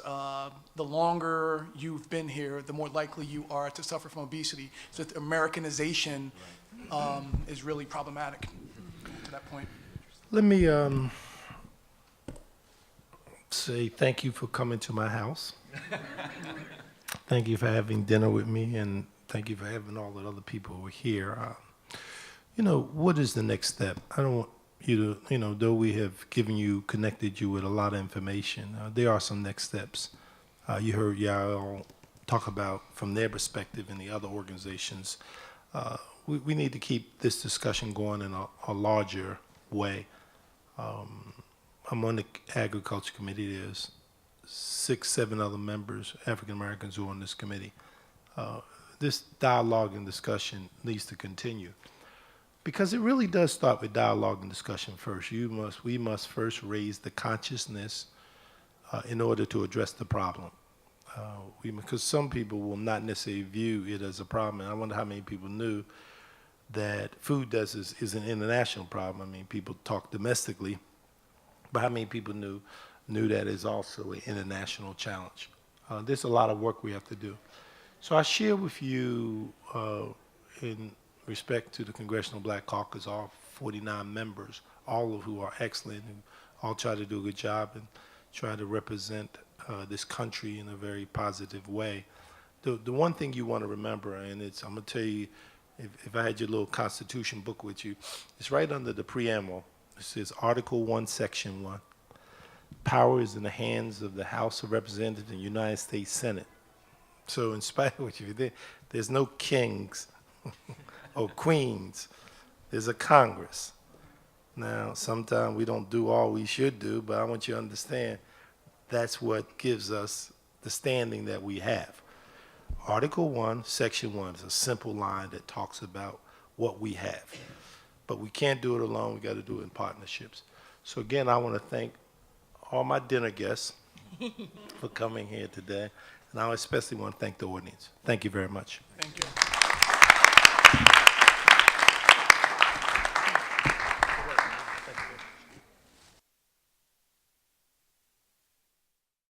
the longer you've been here, the more likely you are to suffer from obesity. So the Americanization is really problematic to that point. Let me say thank you for coming to my house. Thank you for having dinner with me, and thank you for having all the other people who are here. What is the next step? I don't want you to, though we have connected you with a lot of information, there are some next steps. You heard y'all talk about from their perspective in the other organizations. We need to keep this discussion going in a larger way. I'm on the Agriculture Committee. There's 6, 7 other members, African Americans, who are on this committee. This dialogue and discussion needs to continue, because it really does start with dialogue and discussion first. We must first raise the consciousness in order to address the problem. Because some people will not necessarily view it as a problem. And I wonder how many people knew that food is an international problem. I mean, people talk domestically, but how many people knew that is also an international challenge? There's a lot of work we have to do. So I share with you, in respect to the Congressional Black Caucus, all 49 members, all of who are excellent and all try to do a good job and try to represent this country in a very positive way. The one thing you want to remember, and I'm going to tell you, if I had your little Constitution book with you, it's right under the preamble. It says Article 1, Section 1. Power is in the hands of the House of Representatives and United States Senate. So in spite of what you did, there's no kings or queens. There's a Congress. Now, sometimes we don't do all we should do, but I want you to understand that's what gives us the standing that we have. Article 1, Section 1 is a simple line that talks about what we have. But we can't do it alone. We got to do it in partnerships. So again, I want to thank all my dinner guests for coming here today. And I especially want to thank the audience. Thank you very much. Thank you.